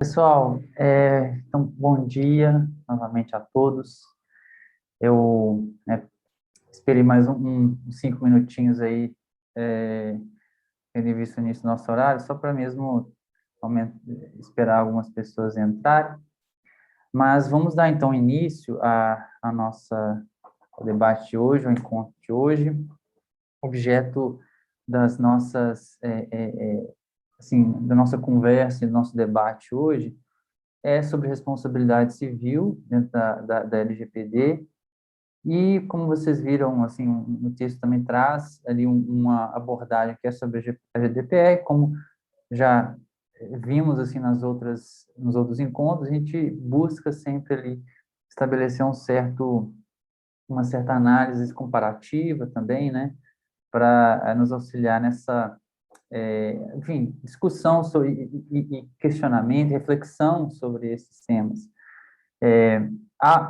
Pessoal, então, bom dia novamente a todos. Eu esperei mais uns 5 minutinhos aí, tendo visto o início do nosso horário, só para mesmo esperar algumas pessoas entrarem. Mas vamos dar então início ao debate de hoje, ao encontro de hoje. Objeto das nossas, assim, da nossa conversa e do nosso debate hoje é sobre responsabilidade civil dentro da LGPD, e como vocês viram, assim, o texto também traz ali uma abordagem que é sobre a GDPR, como já vimos, assim, nos outros encontros, a gente busca sempre ali estabelecer uma certa análise comparativa também, né, para nos auxiliar nessa, enfim, discussão e questionamento, reflexão sobre esses temas.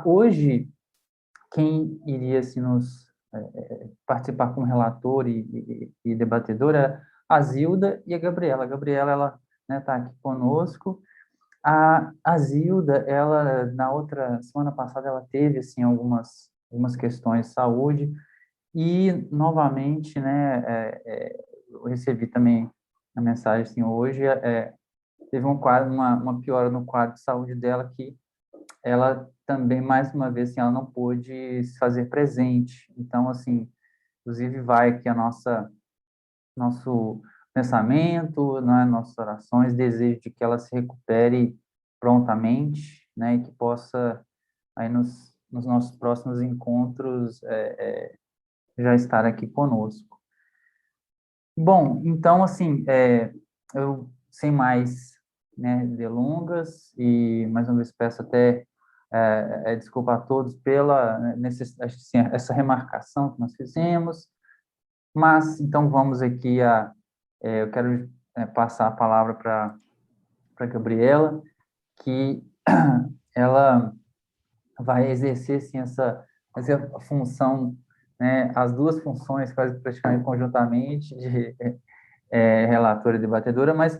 Hoje, quem iria assim, participar como relator e debatedora, a Zilda e a Gabriela. A Gabriela, ela está aqui conosco. A Zilda, ela, na outra semana passada, ela teve assim, algumas questões de saúde e, novamente, né, eu recebi também a mensagem assim, hoje, teve uma piora no quadro de saúde dela, que ela também, mais uma vez, assim, ela não pôde se fazer presente. Então, assim, inclusive vai aqui nosso pensamento, né, nossas orações, desejo de que ela se recupere prontamente, né, e que possa, aí nos nossos próximos encontros, já estar aqui conosco. Bom, então, assim, eu, sem mais, né, delongas, e mais uma vez peço até desculpa a todos pela assim, essa remarcação que nós fizemos, mas então vamos aqui eu quero passar a palavra para a Gabriela, que ela vai exercer assim, essa função, né, as duas funções quase praticamente conjuntamente, de relatora e debatedora, mas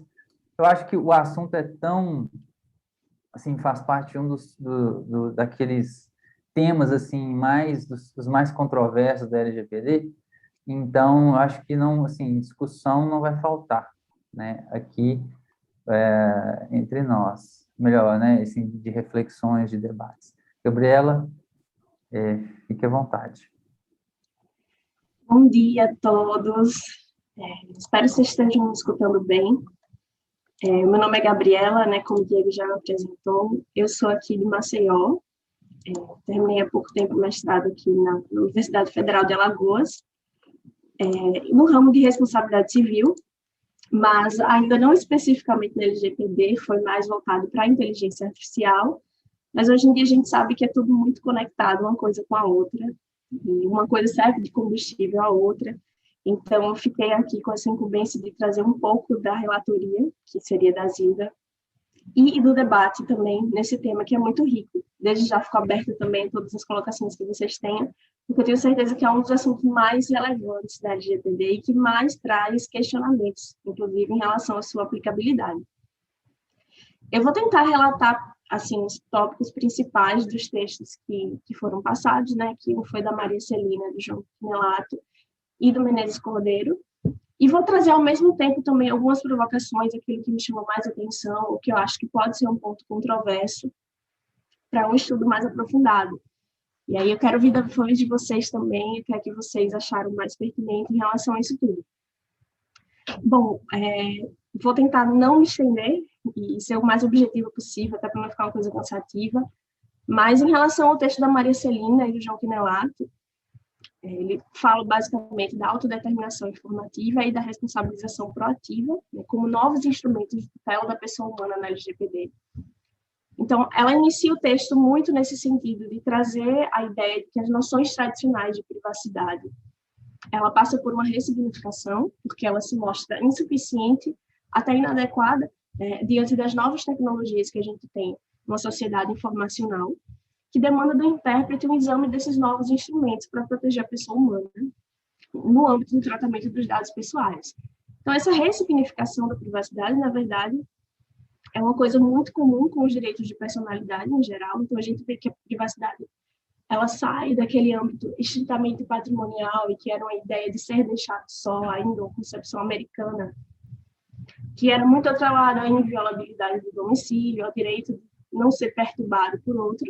eu acho que o assunto é tão, assim, faz parte de daqueles temas, assim, dos mais controversos da LGPD, então, eu acho que não, assim, discussão não vai faltar, né, aqui entre nós, melhor, né, assim, de reflexões, de debates. Gabriela, fique à vontade. Bom dia a todos. Espero que vocês estejam me escutando bem. Meu nome é Gabriela, né, como o Diego já me apresentou. Eu sou aqui de Maceió. Terminei há pouco tempo o mestrado aqui na Universidade Federal de Alagoas, no ramo de responsabilidade civil, mas ainda não especificamente na LGPD, foi mais voltado para a inteligência artificial. Mas hoje em dia a gente sabe que é tudo muito conectado, uma coisa com a outra, e uma coisa serve de combustível à outra. Então, eu fiquei aqui com essa incumbência de trazer um pouco da relatoria, que seria da Zilda, e do debate também nesse tema, que é muito rico. Desde já fico aberta também a todas as colocações que vocês tenham, porque eu tenho certeza que é um dos assuntos mais relevantes da LGPD e que mais traz questionamentos, inclusive em relação à sua aplicabilidade. Eu vou tentar relatar assim os tópicos principais dos textos que foram passados, né? Que um foi da Maria Celina, do João Melato e do Menezes Cordeiro. E vou trazer ao mesmo tempo também algumas provocações, aquilo que me chamou mais atenção, o que eu acho que pode ser um ponto controverso para um estudo mais aprofundado. E aí eu quero ouvir da voz de vocês também, o que é que vocês acharam mais pertinente em relação a isso tudo. Bom, vou tentar não me estender e ser o mais objetiva possível, até para não ficar uma coisa cansativa. Mas em relação ao texto da Maria Celina e do João Quinelato, ele fala basicamente da autodeterminação informativa e da responsabilização proativa, né, como novos instrumentos de tutela da pessoa humana na LGPD. Então, ela inicia o texto muito nesse sentido de trazer a ideia de que as noções tradicionais de privacidade ela passa por uma ressignificação, porque ela se mostra insuficiente, até inadequada, diante das novas tecnologias que a gente tem numa sociedade informacional, que demanda do intérprete um exame desses novos instrumentos para proteger a pessoa humana, no âmbito do tratamento dos dados pessoais. Então, essa ressignificação da privacidade, na verdade, é uma coisa muito comum com os direitos de personalidade em geral. Então, a gente vê que a privacidade ela sai daquele âmbito estritamente patrimonial e que era uma ideia de ser deixado só, ainda uma concepção americana, que era muito atrelada à inviolabilidade do domicílio, ao direito de não ser perturbado por outro.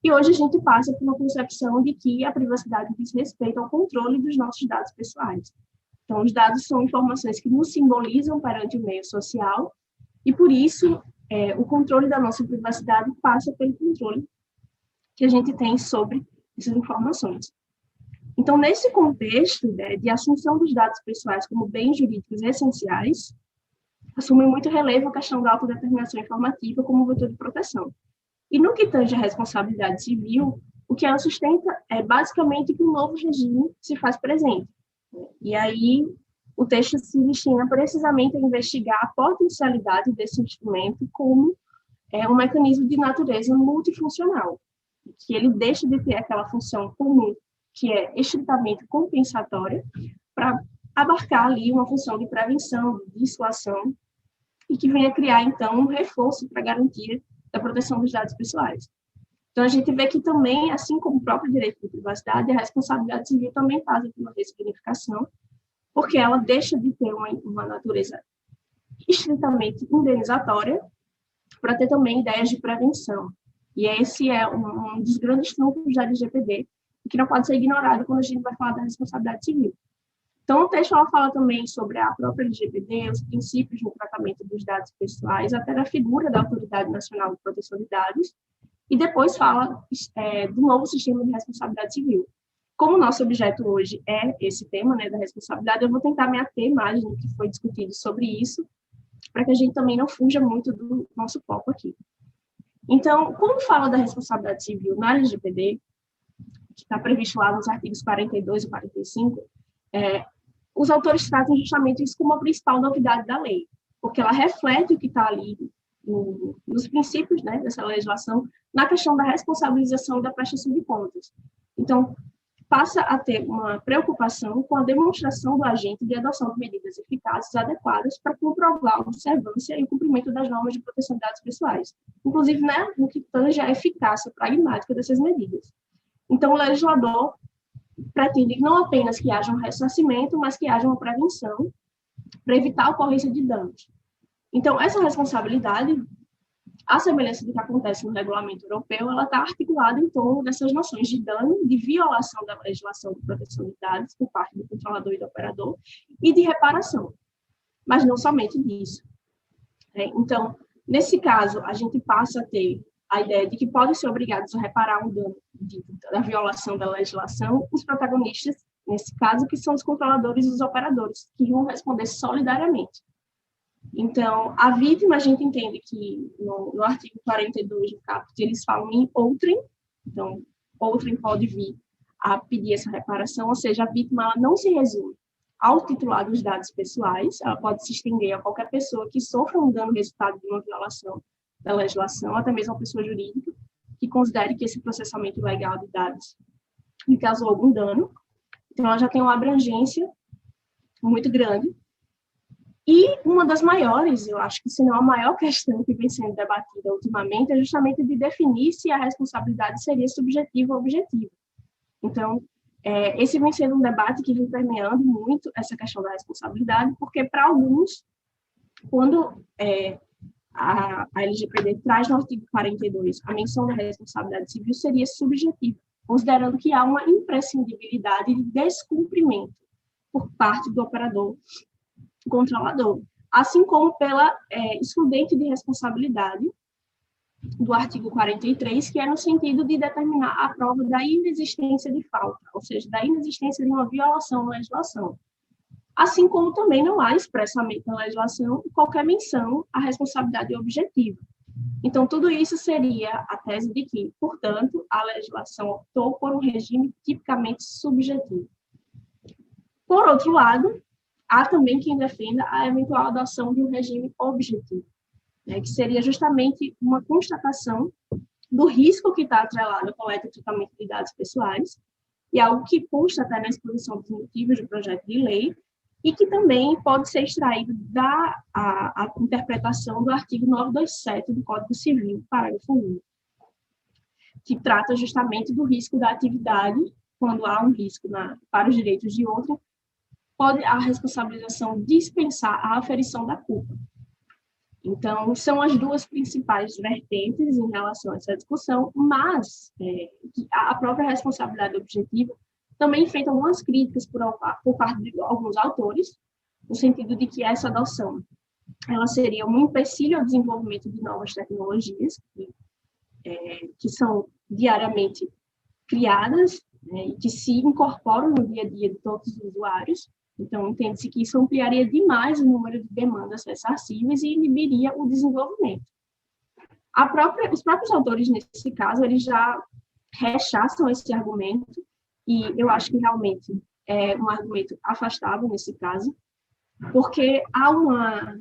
E hoje a gente passa por uma concepção de que a privacidade diz respeito ao controle dos nossos dados pessoais. Então, os dados são informações que nos simbolizam perante o meio social e, por isso, o controle da nossa privacidade passa pelo controle que a gente tem sobre essas informações. Então, nesse contexto, né, de assunção dos dados pessoais como bens jurídicos essenciais, assume muito relevo a questão da autodeterminação informativa como vetor de proteção. E no que tange à responsabilidade civil, o que ela sustenta é basicamente que um novo regime se faz presente. E aí o texto se destina precisamente a investigar a potencialidade desse instrumento como um mecanismo de natureza multifuncional, que ele deixa de ter aquela função comum, que é estritamente compensatória, para abarcar ali uma função de prevenção, de dissuasão, e que venha criar, então, um reforço para a garantia da proteção dos dados pessoais. Então, a gente vê que também, assim como o próprio direito de privacidade, a responsabilidade civil também passa por uma ressignificação, porque ela deixa de ter uma natureza estritamente indenizatória para ter também ideias de prevenção. E esse é um dos grandes trunfos da LGPD, que não pode ser ignorado quando a gente vai falar da responsabilidade civil. Então, o texto ela fala também sobre a própria LGPD, os princípios no tratamento dos dados pessoais, até da figura da Autoridade Nacional de Proteção de Dados, e depois fala do novo sistema de responsabilidade civil. Como o nosso objeto hoje é esse tema, né, da responsabilidade, eu vou tentar me ater mais no que foi discutido sobre isso, para que a gente também não fuja muito do nosso foco aqui. Então, quando fala da responsabilidade civil na LGPD, que está previsto lá nos artigos 42 e 45, os autores tratam justamente isso como a principal novidade da lei, porque ela reflete o que está ali nos princípios, né, dessa legislação, na questão da responsabilização e da prestação de contas. Então, passa a ter uma preocupação com a demonstração do agente de adoção de medidas eficazes adequadas para comprovar a observância e o cumprimento das normas de proteção de dados pessoais, inclusive, né, no que tange a eficácia pragmática dessas medidas. Então, o legislador pretende não apenas que haja um ressarcimento, mas que haja uma prevenção para evitar a ocorrência de danos. Então, essa responsabilidade, à semelhança do que acontece no regulamento europeu, ela está articulada em torno dessas noções de dano, de violação da legislação de proteção de dados por parte do controlador e do operador, e de reparação. Mas não somente disso. Então, nesse caso, a gente passa a ter a ideia de que podem ser obrigados a reparar um dano da violação da legislação os protagonistas, nesse caso, que são os controladores e os operadores, que vão responder solidariamente. Então, a vítima, a gente entende que no artigo 42 do caput, eles falam em outrem, então, outrem pode vir a pedir essa reparação, ou seja, a vítima ela não se resume ao titular dos dados pessoais, ela pode se estender a qualquer pessoa que sofra um dano resultado de uma violação da legislação, até mesmo uma pessoa jurídica, que considere que esse processamento legal de dados lhe causou algum dano. Então, ela já tem uma abrangência muito grande. E uma das maiores, eu acho que se não a maior questão que vem sendo debatida ultimamente, é justamente de definir se a responsabilidade seria subjetiva ou objetiva. Então, esse vem sendo um debate que vem permeando muito essa questão da responsabilidade, porque para alguns, quando a LGPD traz no artigo 42 a menção da responsabilidade civil, seria subjetiva, considerando que há uma imprescindibilidade de descumprimento por parte do operador controlador, assim como pela excludente de responsabilidade do artigo 43, que é no sentido de determinar a prova da inexistência de falta, ou seja, da inexistência de uma violação da legislação. Assim como também não há expressamente na legislação qualquer menção à responsabilidade objetiva. Então, tudo isso seria a tese de que, portanto, a legislação optou por um regime tipicamente subjetivo. Por outro lado, há também quem defenda a eventual adoção de um regime objetivo, né, que seria justamente uma constatação do risco que está atrelado à coleta e tratamento de dados pessoais, e algo que consta até na exposição dos motivos do projeto de lei, e que também pode ser extraído a interpretação do artigo 927 do Código Civil, parágrafo 1, que trata justamente do risco da atividade, quando há um risco para os direitos de outrem, pode a responsabilização dispensar a aferição da culpa. Então, são as duas principais vertentes em relação a essa discussão, mas a própria responsabilidade objetiva também enfrenta algumas críticas por parte de alguns autores, no sentido de que essa adoção ela seria um empecilho ao desenvolvimento de novas tecnologias, que são diariamente criadas, né, e que se incorporam no dia a dia de todos os usuários. Então, entende-se que isso ampliaria demais o número de demandas ressarcíveis e inibiria o desenvolvimento. Os próprios autores, nesse caso, eles já rechaçam esse argumento, e eu acho que realmente é um argumento afastável nesse caso, porque há uma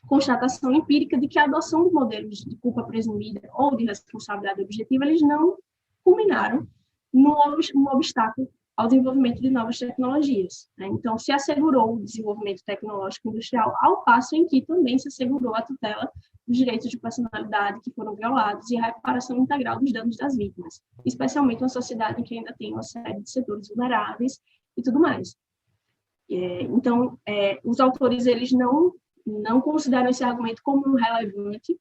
constatação empírica de que a adoção de modelos de culpa presumida ou de responsabilidade objetiva, eles não culminaram num obstáculo ao desenvolvimento de novas tecnologias, né? Então, se assegurou o desenvolvimento tecnológico industrial, ao passo em que também se assegurou a tutela dos direitos de personalidade que foram violados e a reparação integral dos danos das vítimas, especialmente uma sociedade em que ainda tem uma série de setores vulneráveis e tudo mais. Então, os autores eles não consideram esse argumento como relevante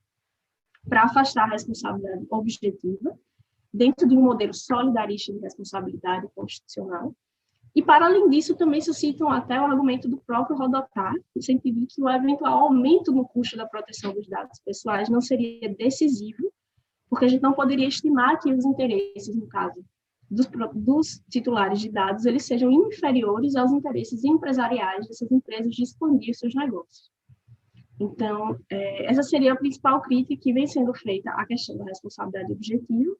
para afastar a responsabilidade objetiva dentro de um modelo solidarista de responsabilidade constitucional. E, para além disso, também suscitam até o argumento do próprio Rodotà, no sentido de que o eventual aumento no custo da proteção dos dados pessoais não seria decisivo, porque a gente não poderia estimar que os interesses, no caso dos titulares de dados, eles sejam inferiores aos interesses empresariais dessas empresas de expandir seus negócios. Então, essa seria a principal crítica que vem sendo feita à questão da responsabilidade objetiva,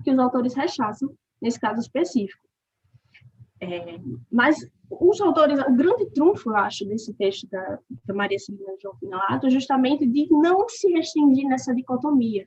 que os autores rechaçam nesse caso específico. Mas os autores, o grande trunfo, eu acho, desse texto da Maria Celina João Pinelato é justamente de não se restringir nessa dicotomia,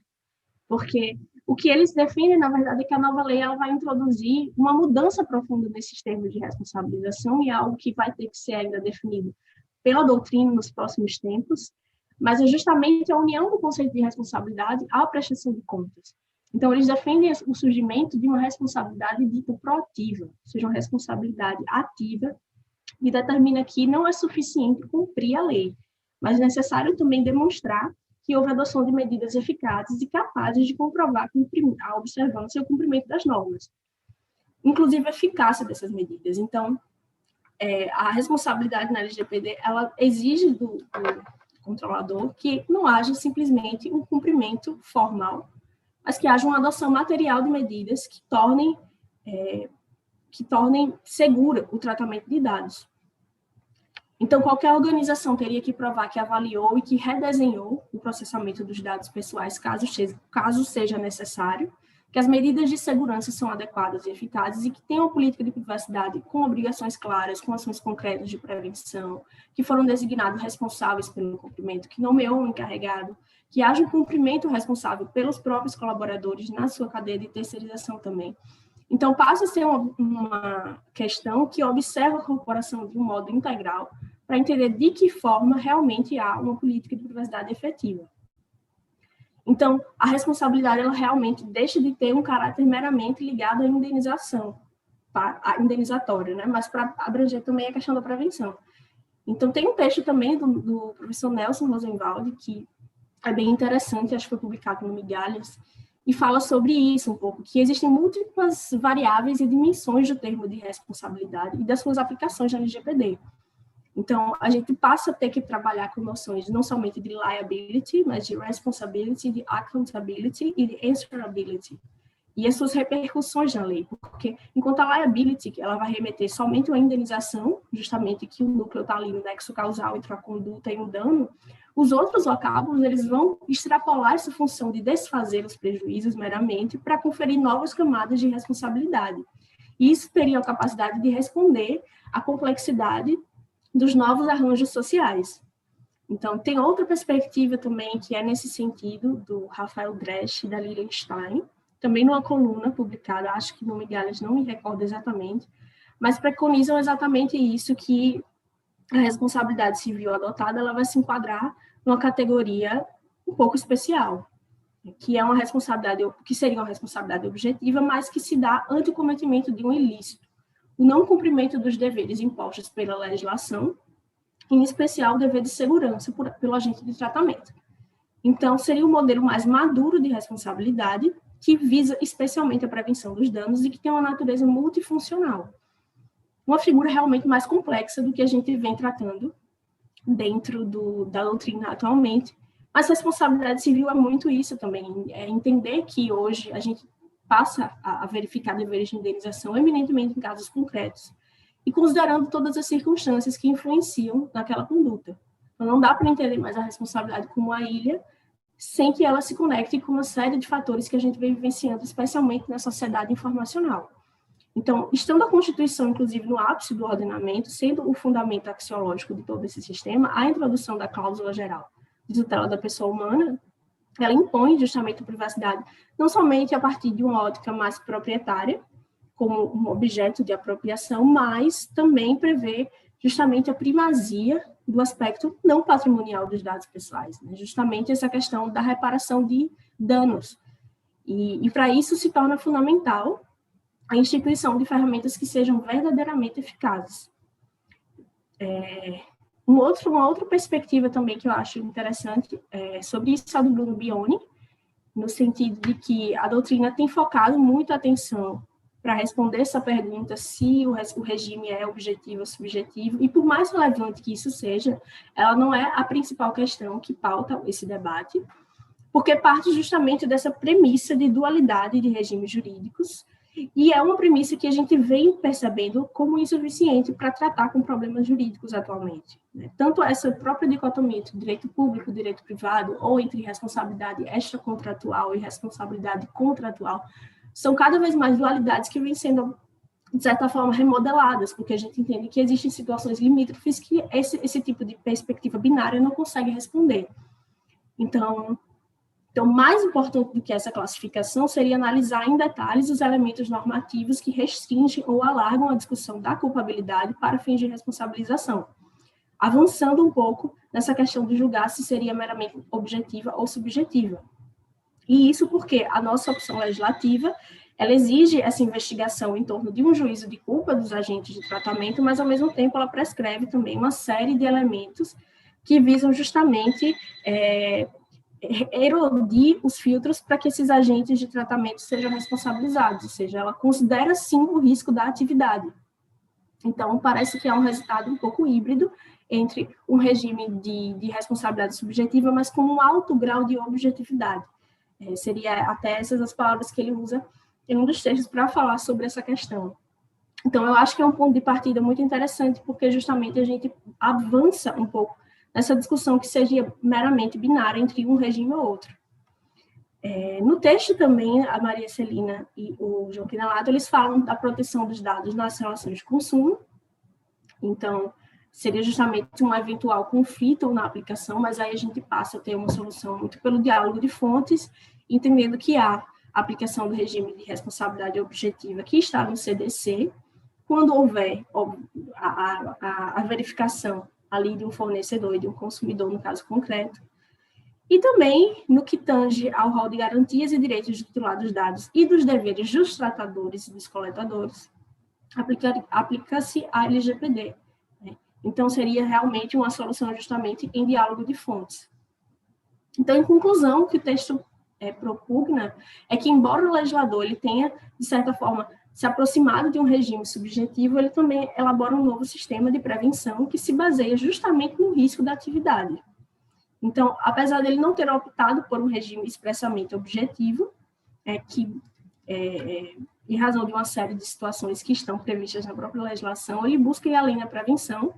porque o que eles defendem, na verdade, é que a nova lei ela vai introduzir uma mudança profunda nesses termos de responsabilização, e é algo que vai ter que ser ainda definido pela doutrina nos próximos tempos, mas é justamente a união do conceito de responsabilidade à prestação de contas. Então, eles defendem o surgimento de uma responsabilidade dita proativa, ou seja, uma responsabilidade ativa, e determina que não é suficiente cumprir a lei, mas é necessário também demonstrar que houve adoção de medidas eficazes e capazes de comprovar a observância e o cumprimento das normas, inclusive a eficácia dessas medidas. Então, a responsabilidade na LGPD, ela exige do controlador que não haja simplesmente um cumprimento formal, mas que haja uma adoção material de medidas que tornem segura o tratamento de dados. Então, qualquer organização teria que provar que avaliou e que redesenhou o processamento dos dados pessoais, caso seja necessário, que as medidas de segurança são adequadas e eficazes e que tem uma política de privacidade com obrigações claras, com ações concretas de prevenção, que foram designados responsáveis pelo cumprimento, que nomeou um encarregado, que haja um cumprimento responsável pelos próprios colaboradores na sua cadeia de terceirização também. Então, passa a ser uma questão que observa a corporação de um modo integral para entender de que forma realmente há uma política de privacidade efetiva. Então, a responsabilidade ela realmente deixa de ter um caráter meramente ligado à indenização, à indenizatória, né? Mas para abranger também a questão da prevenção. Então, tem um texto também do professor Nelson Rosenwald, que é bem interessante, acho que foi publicado no Migalhas, e fala sobre isso um pouco, que existem múltiplas variáveis e dimensões do termo de responsabilidade e das suas aplicações na LGPD. Então, a gente passa a ter que trabalhar com noções não somente de liability, mas de responsibility, de accountability e de answerability. E as suas repercussões na lei, porque enquanto a liability, ela vai remeter somente à indenização, justamente que o núcleo está ali no nexo causal entre a conduta e o dano, os outros vocábulos, eles vão extrapolar essa função de desfazer os prejuízos meramente para conferir novas camadas de responsabilidade. E isso teria a capacidade de responder à complexidade dos novos arranjos sociais. Então, tem outra perspectiva também que é nesse sentido, do Rafael Dresch e da Lilian Stein, também numa coluna publicada, acho que no Migalhas, não me recordo exatamente, mas preconizam exatamente isso, que a responsabilidade civil adotada ela vai se enquadrar numa categoria um pouco especial, que é uma responsabilidade, que seria uma responsabilidade objetiva, mas que se dá ante o cometimento de um ilícito, o não cumprimento dos deveres impostos pela legislação, em especial o dever de segurança pelo agente de tratamento. Então, seria um modelo mais maduro de responsabilidade, que visa especialmente a prevenção dos danos e que tem uma natureza multifuncional. Uma figura realmente mais complexa do que a gente vem tratando dentro da doutrina atualmente. Mas responsabilidade civil é muito isso também, é entender que hoje a gente passa a verificar deveres de indenização eminentemente em casos concretos e considerando todas as circunstâncias que influenciam naquela conduta. Então, não dá para entender mais a responsabilidade como uma ilha sem que ela se conecte com uma série de fatores que a gente vem vivenciando, especialmente na sociedade informacional. Então, estando a Constituição, inclusive, no ápice do ordenamento, sendo o fundamento axiológico de todo esse sistema, a introdução da cláusula geral de tutela da pessoa humana, ela impõe justamente a privacidade, não somente a partir de uma ótica mais proprietária, como um objeto de apropriação, mas também prevê justamente a primazia do aspecto não patrimonial dos dados pessoais, né? Justamente essa questão da reparação de danos. E para isso se torna fundamental a instituição de ferramentas que sejam verdadeiramente eficazes. Uma outra perspectiva também que eu acho interessante sobre isso é a do Bruno Bione, no sentido de que a doutrina tem focado muito a atenção para responder essa pergunta se o regime é objetivo ou subjetivo, e por mais relevante que isso seja, ela não é a principal questão que pauta esse debate, porque parte justamente dessa premissa de dualidade de regimes jurídicos, e é uma premissa que a gente vem percebendo como insuficiente para tratar com problemas jurídicos atualmente, né? Tanto essa própria dicotomia entre direito público e direito privado, ou entre responsabilidade extracontratual e responsabilidade contratual, são cada vez mais dualidades que vêm sendo, de certa forma, remodeladas, porque a gente entende que existem situações limítrofes que esse tipo de perspectiva binária não consegue responder. Então, mais importante do que essa classificação seria analisar em detalhes os elementos normativos que restringem ou alargam a discussão da culpabilidade para fins de responsabilização, avançando um pouco nessa questão de julgar se seria meramente objetiva ou subjetiva. E isso porque a nossa opção legislativa, ela exige essa investigação em torno de um juízo de culpa dos agentes de tratamento, mas, ao mesmo tempo, ela prescreve também uma série de elementos que visam justamente erodir os filtros para que esses agentes de tratamento sejam responsabilizados, ou seja, ela considera, sim, o risco da atividade. Então, parece que é um resultado um pouco híbrido entre um regime de responsabilidade subjetiva, mas com um alto grau de objetividade. Seria até essas as palavras que ele usa em um dos textos para falar sobre essa questão. Então, eu acho que é um ponto de partida muito interessante, porque justamente a gente avança um pouco nessa discussão que seria meramente binária entre um regime ou outro. No texto também, a Maria Celina e o João Quinelato, eles falam da proteção dos dados nas relações de consumo. Então, seria justamente um eventual conflito na aplicação, mas aí a gente passa a ter uma solução muito pelo diálogo de fontes, entendendo que há a aplicação do regime de responsabilidade objetiva que está no CDC, quando houver a verificação ali de um fornecedor e de um consumidor, no caso concreto, e também no que tange ao rol de garantias e direitos do titular dos dados e dos deveres dos tratadores e dos coletadores, aplica-se a LGPD. Né? Então, seria realmente uma solução justamente em diálogo de fontes. Então, em conclusão, o que o texto propugna é que, embora o legislador ele tenha, de certa forma, se aproximado de um regime subjetivo, ele também elabora um novo sistema de prevenção que se baseia justamente no risco da atividade. Então, apesar dele não ter optado por um regime expressamente objetivo, em razão de uma série de situações que estão previstas na própria legislação, ele busca ir além da prevenção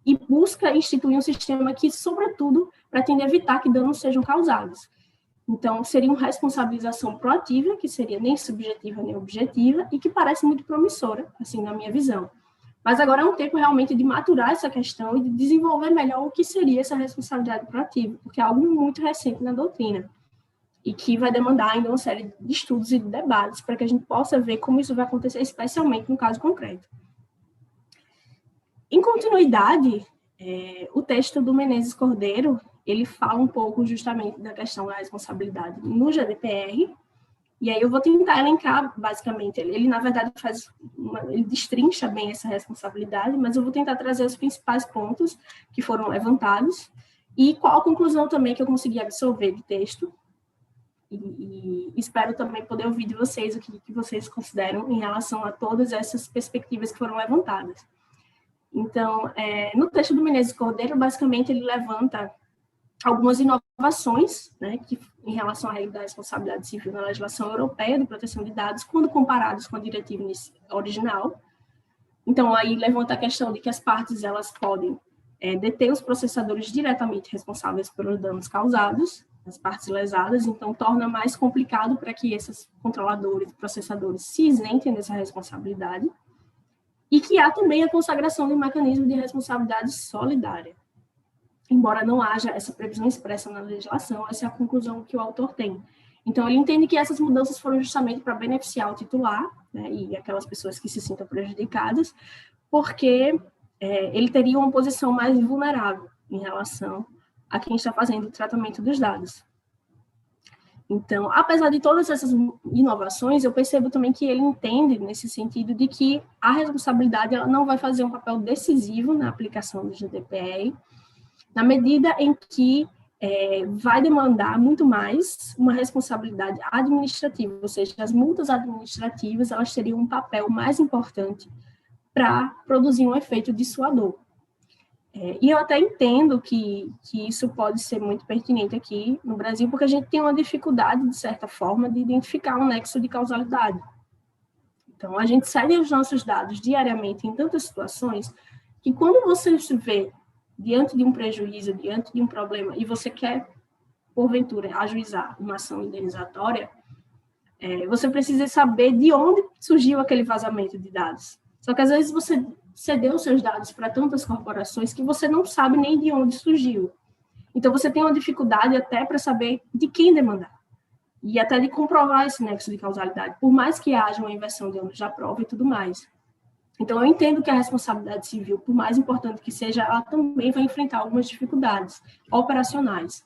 e busca instituir um sistema que, sobretudo, pretende evitar que danos sejam causados. Então, seria uma responsabilização proativa, que seria nem subjetiva nem objetiva, e que parece muito promissora, assim, na minha visão. Mas agora é um tempo realmente de maturar essa questão e de desenvolver melhor o que seria essa responsabilidade proativa, porque é algo muito recente na doutrina, e que vai demandar ainda uma série de estudos e de debates para que a gente possa ver como isso vai acontecer, especialmente no caso concreto. Em continuidade, o texto do Menezes Cordeiro, ele fala um pouco justamente da questão da responsabilidade no GDPR, e aí eu vou tentar elencar, basicamente, ele na verdade ele destrincha bem essa responsabilidade, mas eu vou tentar trazer os principais pontos que foram levantados, e qual a conclusão também que eu consegui absorver do texto, e espero também poder ouvir de vocês o que vocês consideram em relação a todas essas perspectivas que foram levantadas. Então, no texto do Menezes Cordeiro, basicamente, ele levanta algumas inovações, né, que, em relação à regra da responsabilidade civil na legislação europeia de proteção de dados, quando comparados com a diretiva original. Então, aí levanta a questão de que as partes elas podem deter os processadores diretamente responsáveis pelos danos causados, as partes lesadas, então torna mais complicado para que esses controladores e processadores se isentem dessa responsabilidade. E que há também a consagração de um mecanismo de responsabilidade solidária. Embora não haja essa previsão expressa na legislação, essa é a conclusão que o autor tem. Então, ele entende que essas mudanças foram justamente para beneficiar o titular, né, e aquelas pessoas que se sintam prejudicadas, porque ele teria uma posição mais vulnerável em relação a quem está fazendo o tratamento dos dados. Então, apesar de todas essas inovações, eu percebo também que ele entende nesse sentido de que a responsabilidade ela não vai fazer um papel decisivo na aplicação do GDPR, na medida em que vai demandar muito mais uma responsabilidade administrativa, ou seja, as multas administrativas elas teriam um papel mais importante para produzir um efeito dissuador. E eu até entendo que isso pode ser muito pertinente aqui no Brasil, porque a gente tem uma dificuldade, de certa forma, de identificar um nexo de causalidade. Então, a gente cede os nossos dados diariamente em tantas situações que quando você se vê diante de um prejuízo, diante de um problema, e você quer, porventura, ajuizar uma ação indenizatória, você precisa saber de onde surgiu aquele vazamento de dados. Só que, às vezes, você cedeu seus dados para tantas corporações que você não sabe nem de onde surgiu. Então, você tem uma dificuldade até para saber de quem demandar. E até de comprovar esse nexo de causalidade, por mais que haja uma inversão de ônus da prova e tudo mais. Então, eu entendo que a responsabilidade civil, por mais importante que seja, ela também vai enfrentar algumas dificuldades operacionais.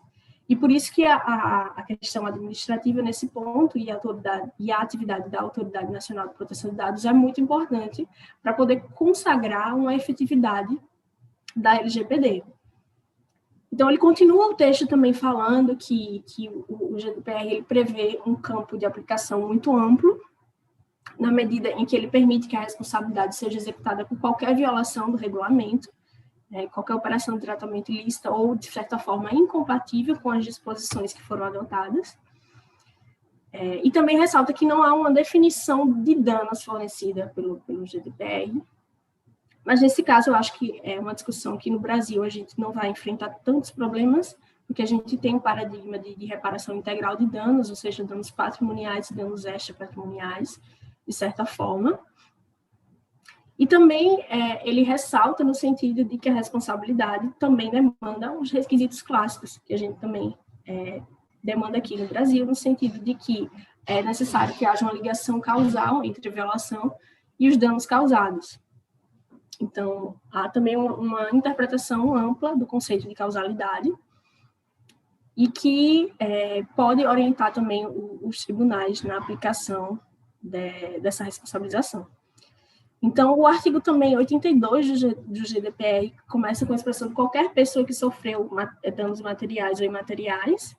E por isso que a questão administrativa nesse ponto e a atividade da Autoridade Nacional de Proteção de Dados é muito importante para poder consagrar uma efetividade da LGPD. Então, ele continua o texto também falando que o GDPR ele prevê um campo de aplicação muito amplo, na medida em que ele permite que a responsabilidade seja executada por qualquer violação do regulamento, qualquer operação de tratamento ilícita ou, de certa forma, incompatível com as disposições que foram adotadas. E também ressalta que não há uma definição de danos fornecida pelo GDPR, mas, nesse caso, eu acho que é uma discussão que, no Brasil, a gente não vai enfrentar tantos problemas, porque a gente tem um paradigma de reparação integral de danos, ou seja, danos patrimoniais e danos extrapatrimoniais, de certa forma. E também ele ressalta no sentido de que a responsabilidade também demanda os requisitos clássicos, que a gente também demanda aqui no Brasil, no sentido de que é necessário que haja uma ligação causal entre a violação e os danos causados. Então, há também uma interpretação ampla do conceito de causalidade e que pode orientar também os tribunais na aplicação dessa responsabilização. Então, o artigo também 82 do GDPR começa com a expressão de qualquer pessoa que sofreu danos materiais ou imateriais.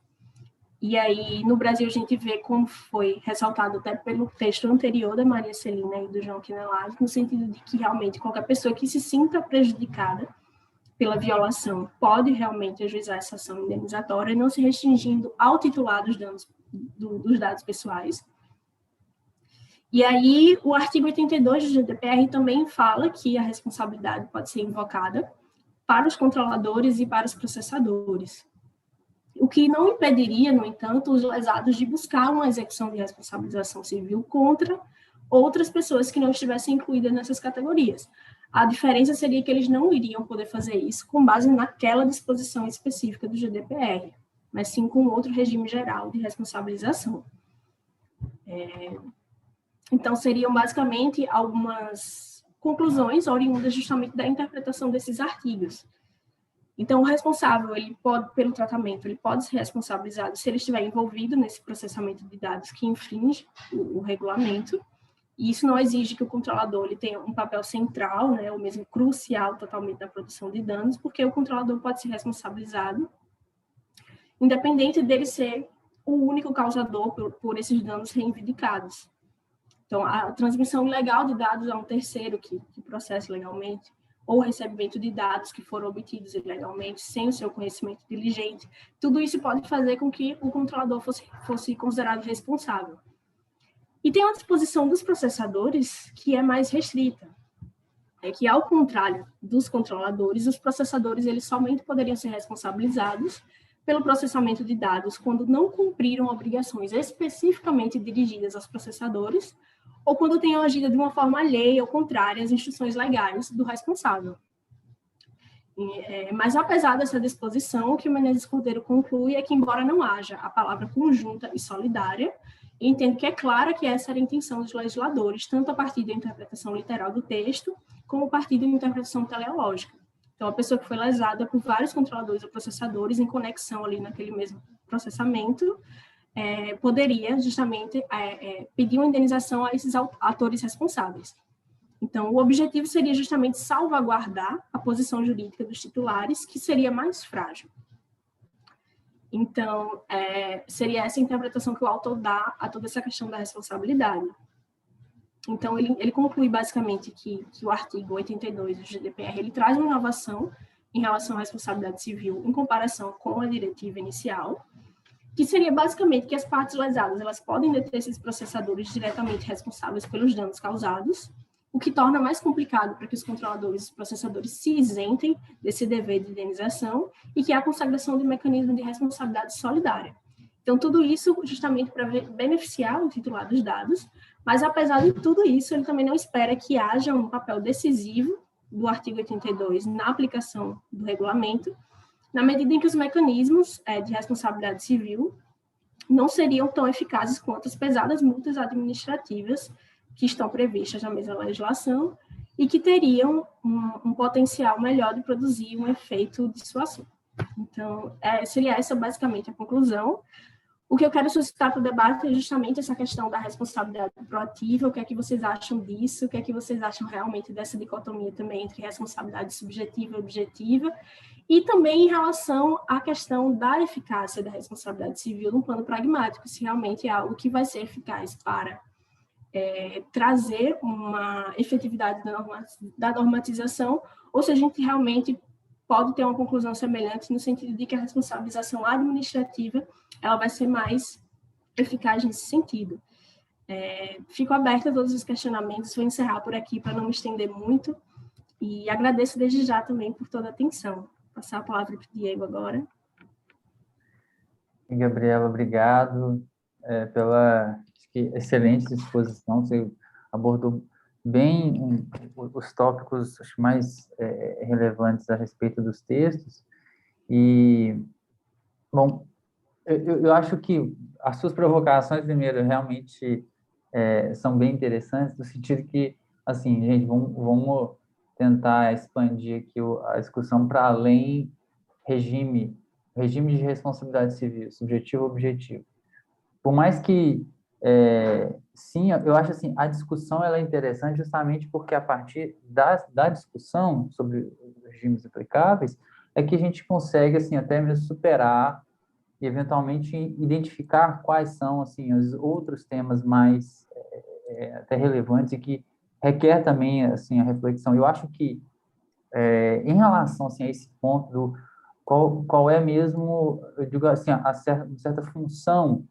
E aí, no Brasil, a gente vê como foi ressaltado até pelo texto anterior da Maria Celina e do João Quinelage, no sentido de que realmente qualquer pessoa que se sinta prejudicada pela violação pode realmente ajuizar essa ação indenizatória, não se restringindo ao titular dos dados pessoais. E aí, o artigo 82 do GDPR também fala que a responsabilidade pode ser invocada para os controladores e para os processadores. O que não impediria, no entanto, os lesados de buscar uma execução de responsabilização civil contra outras pessoas que não estivessem incluídas nessas categorias. A diferença seria que eles não iriam poder fazer isso com base naquela disposição específica do GDPR, mas sim com outro regime geral de responsabilização. Então, seriam basicamente algumas conclusões oriundas justamente da interpretação desses artigos. Então, o responsável, ele pode, pelo tratamento, ele pode ser responsabilizado se ele estiver envolvido nesse processamento de dados que infringe o regulamento, e isso não exige que o controlador ele tenha um papel central, né, ou mesmo crucial totalmente na produção de dados, porque o controlador pode ser responsabilizado, independente dele ser o único causador por esses danos reivindicados. Então, a transmissão ilegal de dados a um terceiro que processa legalmente, ou o recebimento de dados que foram obtidos ilegalmente, sem o seu conhecimento diligente, tudo isso pode fazer com que o controlador fosse considerado responsável. E tem uma disposição dos processadores que é mais restrita, é que, ao contrário dos controladores, os processadores eles somente poderiam ser responsabilizados pelo processamento de dados quando não cumpriram obrigações especificamente dirigidas aos processadores ou quando tenham agido de uma forma alheia ou contrária às instruções legais do responsável. Mas, apesar dessa disposição, o que o Menezes Cordeiro conclui é que, embora não haja a palavra conjunta e solidária, entendo que é clara que essa era a intenção dos legisladores, tanto a partir da interpretação literal do texto, como a partir da interpretação teleológica. Então, a pessoa que foi lesada por vários controladores ou processadores em conexão ali naquele mesmo processamento, poderia justamente pedir uma indenização a esses atores responsáveis. Então, o objetivo seria justamente salvaguardar a posição jurídica dos titulares, que seria mais frágil. Então, seria essa interpretação que o autor dá a toda essa questão da responsabilidade. Então, ele conclui basicamente que o artigo 82 do GDPR ele traz uma inovação em relação à responsabilidade civil em comparação com a diretiva inicial, que seria basicamente que as partes lesadas elas podem deter esses processadores diretamente responsáveis pelos danos causados, o que torna mais complicado para que os controladores e os processadores se isentem desse dever de indenização e que há a consagração de um mecanismo de responsabilidade solidária. Então, tudo isso justamente para beneficiar o titular dos dados, mas, apesar de tudo isso, ele também não espera que haja um papel decisivo do artigo 82 na aplicação do regulamento, na medida em que os mecanismos de responsabilidade civil não seriam tão eficazes quanto as pesadas multas administrativas que estão previstas na mesma legislação e que teriam um potencial melhor de produzir um efeito dissuasor. Então, seria essa basicamente a conclusão. O que eu quero suscitar para o debate é justamente essa questão da responsabilidade proativa, o que é que vocês acham disso, o que é que vocês acham realmente dessa dicotomia também entre responsabilidade subjetiva e objetiva, e também em relação à questão da eficácia da responsabilidade civil num plano pragmático, se realmente é algo que vai ser eficaz para trazer uma efetividade da normatização, ou se a gente realmente pode ter uma conclusão semelhante no sentido de que a responsabilização administrativa ela vai ser mais eficaz nesse sentido. Fico aberta a todos os questionamentos, vou encerrar por aqui para não me estender muito, e agradeço desde já também por toda a atenção. Vou passar a palavra para o Diego agora. Gabriela, obrigado pela excelente disposição, você abordou bem os tópicos acho, mais relevantes a respeito dos textos. E, bom, eu acho que as suas provocações, primeiro, realmente são bem interessantes, no sentido que, assim, gente, vamos tentar expandir aqui a discussão para além regime de responsabilidade civil, subjetivo ou objetivo. Por mais que, sim, eu acho assim, a discussão ela é interessante justamente porque a partir da discussão sobre os regimes aplicáveis é que a gente consegue, assim, até mesmo superar e, eventualmente, identificar quais são, assim, os outros temas mais até relevantes e que requer também, assim, a reflexão. Eu acho que, em relação, assim, a esse ponto do qual é mesmo, eu digo assim, a certa função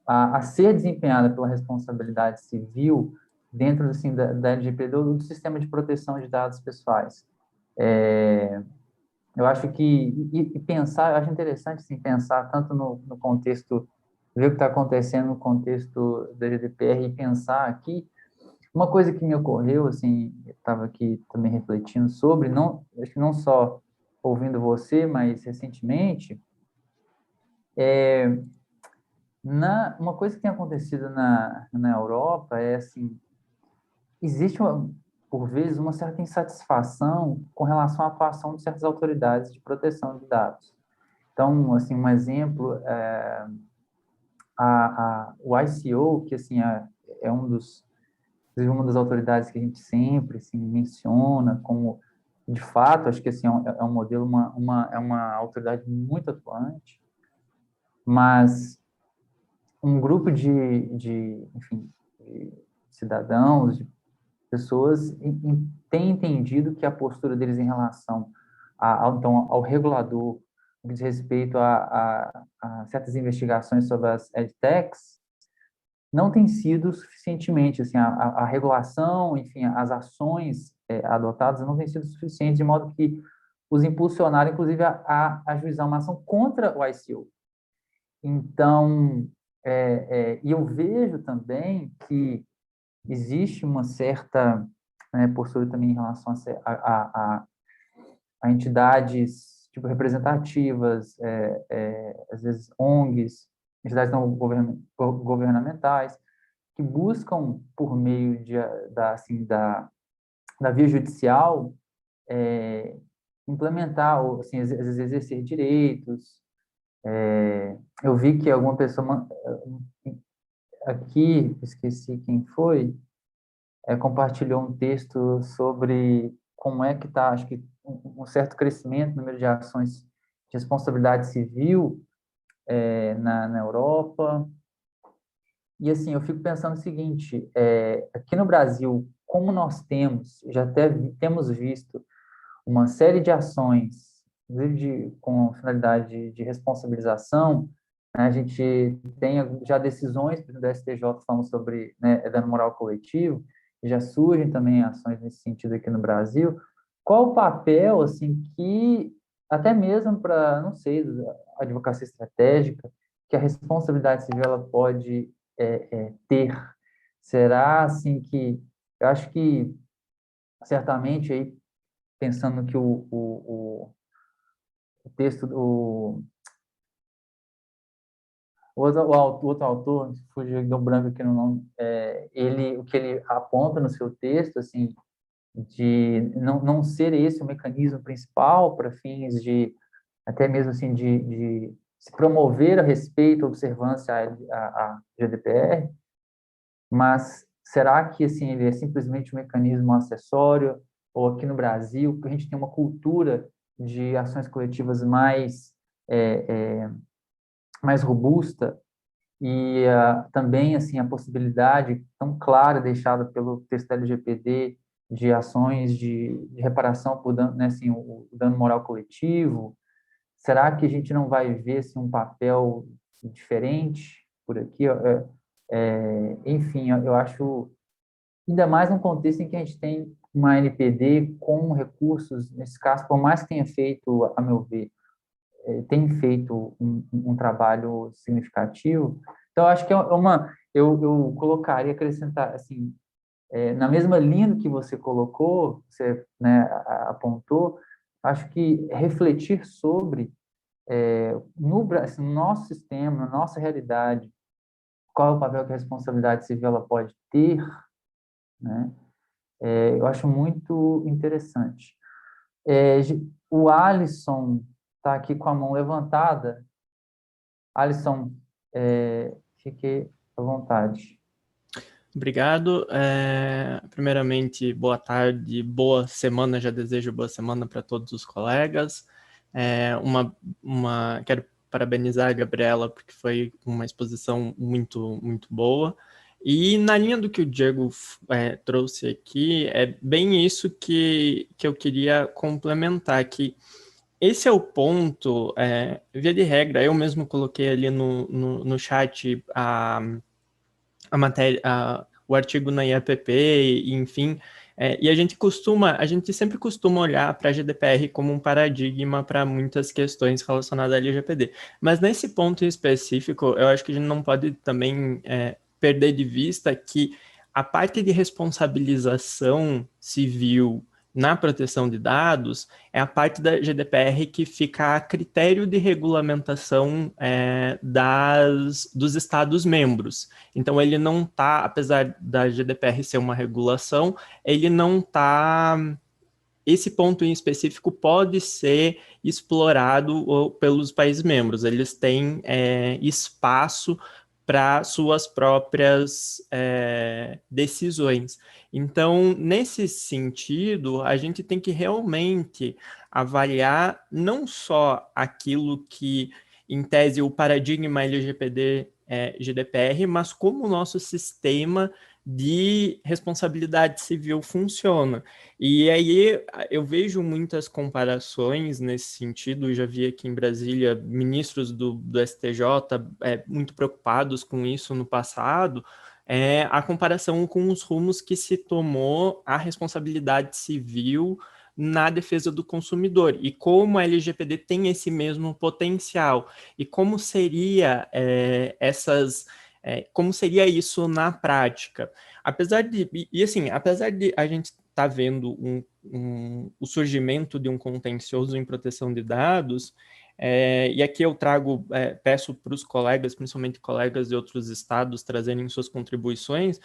a ser desempenhada pela responsabilidade civil dentro assim, da LGPD do sistema de proteção de dados pessoais. Eu acho que, e pensar, eu acho interessante assim, pensar tanto no contexto, ver o que está acontecendo no contexto da GDPR e pensar aqui, uma coisa que me ocorreu, assim, eu estava aqui também refletindo sobre, acho que não só ouvindo você, mas recentemente, uma coisa que tem acontecido na Europa é assim, existe por vezes, uma certa insatisfação com relação à atuação de certas autoridades de proteção de dados. Então, assim, um exemplo é o ICO, que assim é uma das autoridades que a gente sempre assim, menciona como, de fato, acho que assim, é um modelo, é uma autoridade muito atuante, mas um grupo enfim, de cidadãos, de pessoas, tem entendido que a postura deles em relação então, ao regulador, no que diz respeito a certas investigações sobre as edtechs, não tem sido suficientemente, assim, a regulação, enfim, as ações adotadas não têm sido suficientes, de modo que os impulsionaram, inclusive, a ajuizar uma ação contra o ICO. Então, e eu vejo também que existe uma certa postura também em relação a entidades tipo representativas, às vezes ONGs, entidades não governamentais, que buscam, por meio da via judicial, implementar, ou, assim, às vezes exercer direitos. Eu vi que alguma pessoa aqui, esqueci quem foi, compartilhou um texto sobre como é que está, acho que um certo crescimento no número de ações de responsabilidade civil na Europa. E assim, eu fico pensando o seguinte, aqui no Brasil, como nós já até temos visto uma série de ações, inclusive com finalidade de responsabilização, né, a gente tem já decisões do STJ falando sobre dano moral coletivo, e já surgem também ações nesse sentido aqui no Brasil. Qual o papel, assim, que, até mesmo para, não sei, a advocacia estratégica, que a responsabilidade civil ela pode ter? Será, assim, que... Eu acho que, certamente, aí, pensando que o texto do o outro autor, fugiu do branco aqui no nome, o que ele aponta no seu texto, assim, de não ser esse o mecanismo principal para fins de, até mesmo assim, de se promover a respeito, a observância à GDPR, mas será que assim, ele é simplesmente um mecanismo acessório, ou aqui no Brasil, que a gente tem uma cultura de ações coletivas mais robusta, e também assim a possibilidade tão clara deixada pelo texto da LGPD de ações de reparação por dano, né, assim, o dano moral coletivo. Será que a gente não vai ver assim, um papel diferente por aqui? Enfim, eu acho, ainda mais num contexto em que a gente tem uma NPD com recursos, nesse caso, por mais que tenha feito, a meu ver, tem feito um trabalho significativo. Então, acho que eu colocaria, acrescentar, assim, na mesma linha que você colocou, você, né, apontou, acho que refletir sobre, assim, no nosso sistema, na nossa realidade, qual é o papel que a responsabilidade civil ela pode ter, né? Eu acho muito interessante. O Alisson está aqui com a mão levantada. Alisson, fique à vontade. Obrigado. Primeiramente, boa tarde, boa semana. Já desejo boa semana para todos os colegas. Quero parabenizar a Gabriela, porque foi uma exposição muito, muito boa. E na linha do que o Diego trouxe aqui, é bem isso que eu queria complementar, que esse é o ponto, via de regra, eu mesmo coloquei ali no chat a matéria, o artigo na IAPP, e, enfim, e a gente sempre costuma olhar para a GDPR como um paradigma para muitas questões relacionadas à LGPD. Mas nesse ponto em específico, eu acho que a gente não pode também perder de vista que a parte de responsabilização civil na proteção de dados é a parte da GDPR que fica a critério de regulamentação dos Estados-membros. Então, ele não está, apesar da GDPR ser uma regulação, ele não está... Esse ponto em específico pode ser explorado pelos países membros. Eles têm espaço para suas próprias decisões. Então, nesse sentido, a gente tem que realmente avaliar não só aquilo que, em tese, o paradigma LGPD, GDPR, mas como o nosso sistema de responsabilidade civil funciona. E aí eu vejo muitas comparações nesse sentido. Eu já vi aqui em Brasília ministros do STJ muito preocupados com isso no passado, a comparação com os rumos que se tomou a responsabilidade civil na defesa do consumidor, e como a LGPD tem esse mesmo potencial, e como seria como seria isso na prática. Apesar de a gente estar vendo o surgimento de um contencioso em proteção de dados, e aqui eu peço para os colegas, principalmente colegas de outros estados, trazerem suas contribuições,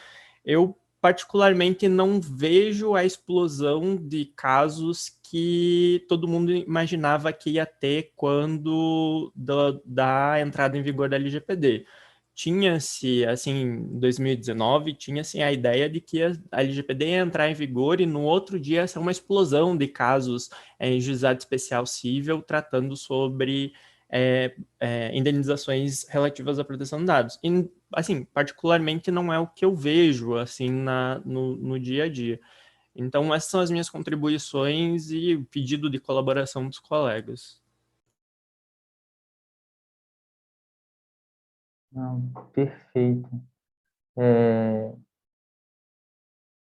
eu particularmente não vejo a explosão de casos que todo mundo imaginava que ia ter quando da entrada em vigor da LGPD. Tinha-se, assim, em 2019, tinha-se a ideia de que a LGPD ia entrar em vigor e no outro dia ia ser uma explosão de casos em juizado especial cível tratando sobre indenizações relativas à proteção de dados. E, assim, particularmente não é o que eu vejo, assim, no dia a dia. Então, essas são as minhas contribuições e o pedido de colaboração dos colegas. Não, perfeito.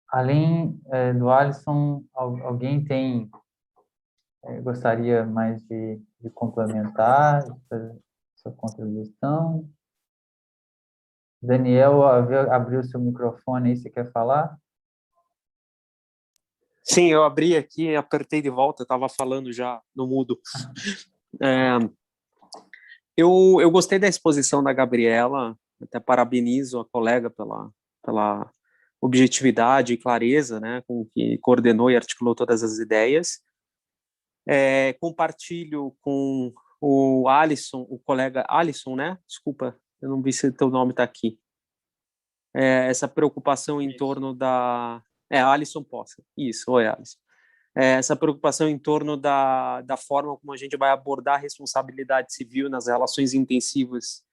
Além do Alisson, alguém gostaria mais de complementar sua contribuição? Daniel, abriu seu microfone aí, você quer falar? Sim, eu abri aqui e apertei de volta, estava falando já no mudo. Eu gostei da exposição da Gabriela, até parabenizo a colega pela objetividade e clareza, né, com que coordenou e articulou todas as ideias. Compartilho com o Alisson, o colega Alisson, né? Desculpa, eu não vi se teu nome está aqui. Essa preocupação em torno da... Alisson Poça. Isso, oi, Alisson. Essa preocupação em torno da forma como a gente vai abordar a responsabilidade civil nas relações intensivas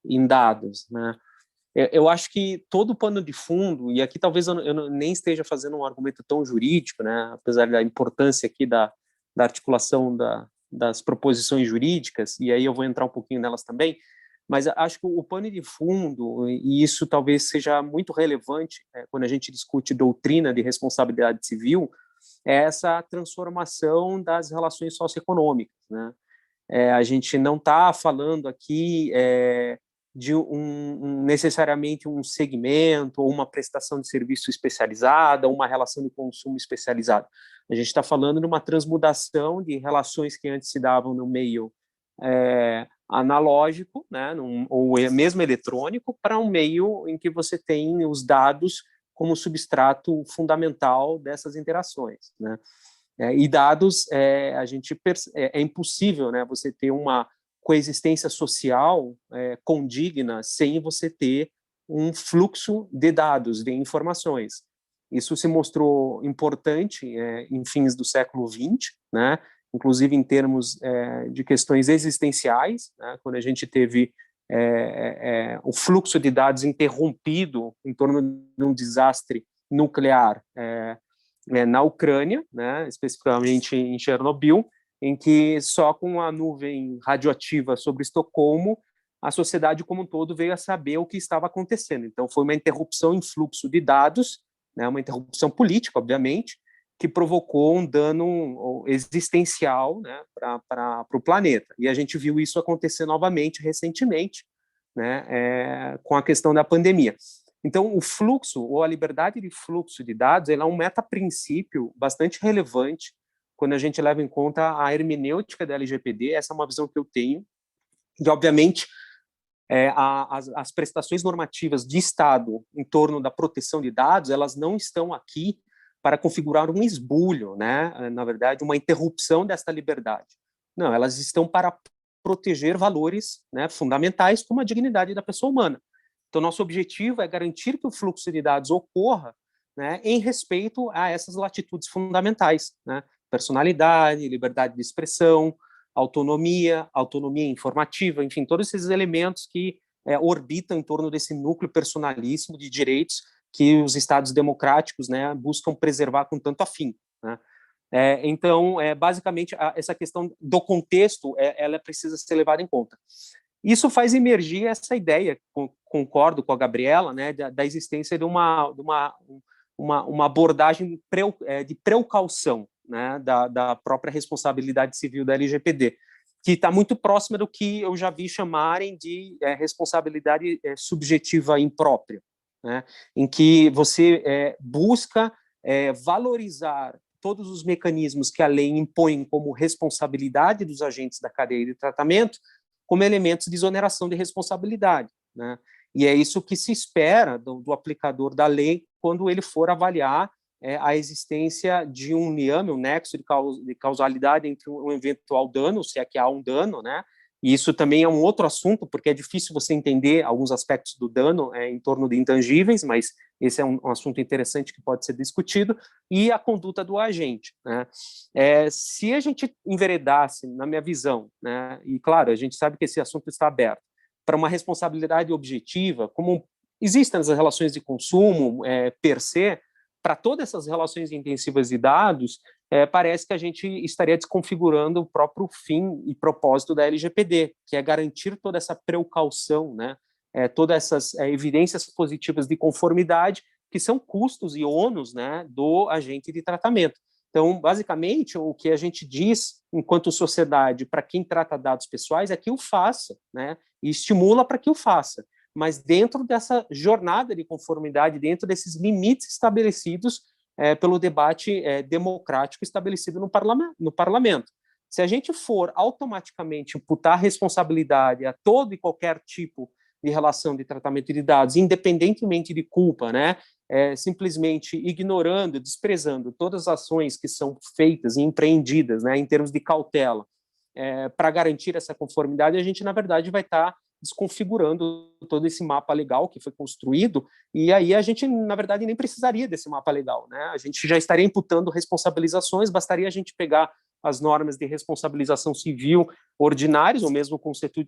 em dados, né? Eu acho que todo o pano de fundo, e aqui talvez eu nem esteja fazendo um argumento tão jurídico, né, apesar da importância aqui da articulação das proposições jurídicas, e aí eu vou entrar um pouquinho nelas também, mas acho que o pano de fundo, e isso talvez seja muito relevante quando a gente discute doutrina de responsabilidade civil, é essa transformação das relações socioeconômicas, né? A gente não está falando aqui de necessariamente um segmento ou uma prestação de serviço especializada, ou uma relação de consumo especializada. A gente está falando de uma transmudação de relações que antes se davam no meio analógico, né, ou mesmo eletrônico, para um meio em que você tem os dados como substrato fundamental dessas interações, né? E dados, é impossível, né, você ter uma coexistência social condigna sem você ter um fluxo de dados, de informações. Isso se mostrou importante em fins do século XX, né, inclusive em termos de questões existenciais, né, quando a gente teve o fluxo de dados interrompido em torno de um desastre nuclear na Ucrânia, né, especificamente em Chernobyl, em que só com a nuvem radioativa sobre Estocolmo, a sociedade como um todo veio a saber o que estava acontecendo. Então, foi uma interrupção em fluxo de dados, né, uma interrupção política, obviamente, que provocou um dano existencial, né, para o planeta. E a gente viu isso acontecer novamente recentemente, né, com a questão da pandemia. Então, o fluxo, ou a liberdade de fluxo de dados, ela é um metaprincípio bastante relevante quando a gente leva em conta a hermenêutica da LGPD. Essa é uma visão que eu tenho, e, obviamente, as prestações normativas de Estado em torno da proteção de dados, elas não estão aqui para configurar um esbulho, né? Na verdade, uma interrupção desta liberdade. Não, elas estão para proteger valores, né, fundamentais, como a dignidade da pessoa humana. Então, nosso objetivo é garantir que o fluxo de dados ocorra, né, em respeito a essas latitudes fundamentais, né? Personalidade, liberdade de expressão, autonomia informativa, enfim, todos esses elementos que orbitam em torno desse núcleo personalíssimo de direitos que os Estados democráticos, né, buscam preservar com tanto afinco, né? Então, basicamente, essa questão do contexto, ela precisa ser levada em conta. Isso faz emergir essa ideia, concordo com a Gabriela, né, da existência de uma abordagem de precaução, né, da própria responsabilidade civil da LGPD, que está muito próxima do que eu já vi chamarem de responsabilidade subjetiva imprópria, né, em que você busca valorizar todos os mecanismos que a lei impõe como responsabilidade dos agentes da cadeia de tratamento como elementos de exoneração de responsabilidade, né? E é isso que se espera do aplicador da lei quando ele for avaliar a existência de um liame, um nexo de causalidade entre um eventual dano, se é que há um dano, né? E isso também é um outro assunto, porque é difícil você entender alguns aspectos do dano em torno de intangíveis, mas esse é um assunto interessante que pode ser discutido, e a conduta do agente, né? Se a gente enveredasse, na minha visão, né, e claro, a gente sabe que esse assunto está aberto, para uma responsabilidade objetiva, como existem nas relações de consumo, per se, para todas essas relações intensivas de dados, parece que a gente estaria desconfigurando o próprio fim e propósito da LGPD, que é garantir toda essa precaução, né? Todas essas evidências positivas de conformidade, que são custos e ônus, né, do agente de tratamento. Então, basicamente, o que a gente diz, enquanto sociedade, para quem trata dados pessoais, é que o faça, né, e estimula para que o faça, mas dentro dessa jornada de conformidade, dentro desses limites estabelecidos pelo debate democrático estabelecido no parlamento. Se a gente for automaticamente imputar responsabilidade a todo e qualquer tipo de relação de tratamento de dados, independentemente de culpa, né, simplesmente ignorando, desprezando todas as ações que são feitas e empreendidas, né, em termos de cautela, para garantir essa conformidade, a gente, na verdade, vai estar desconfigurando todo esse mapa legal que foi construído, e aí a gente, na verdade, nem precisaria desse mapa legal, né? A gente já estaria imputando responsabilizações, bastaria a gente pegar as normas de responsabilização civil ordinárias, ou mesmo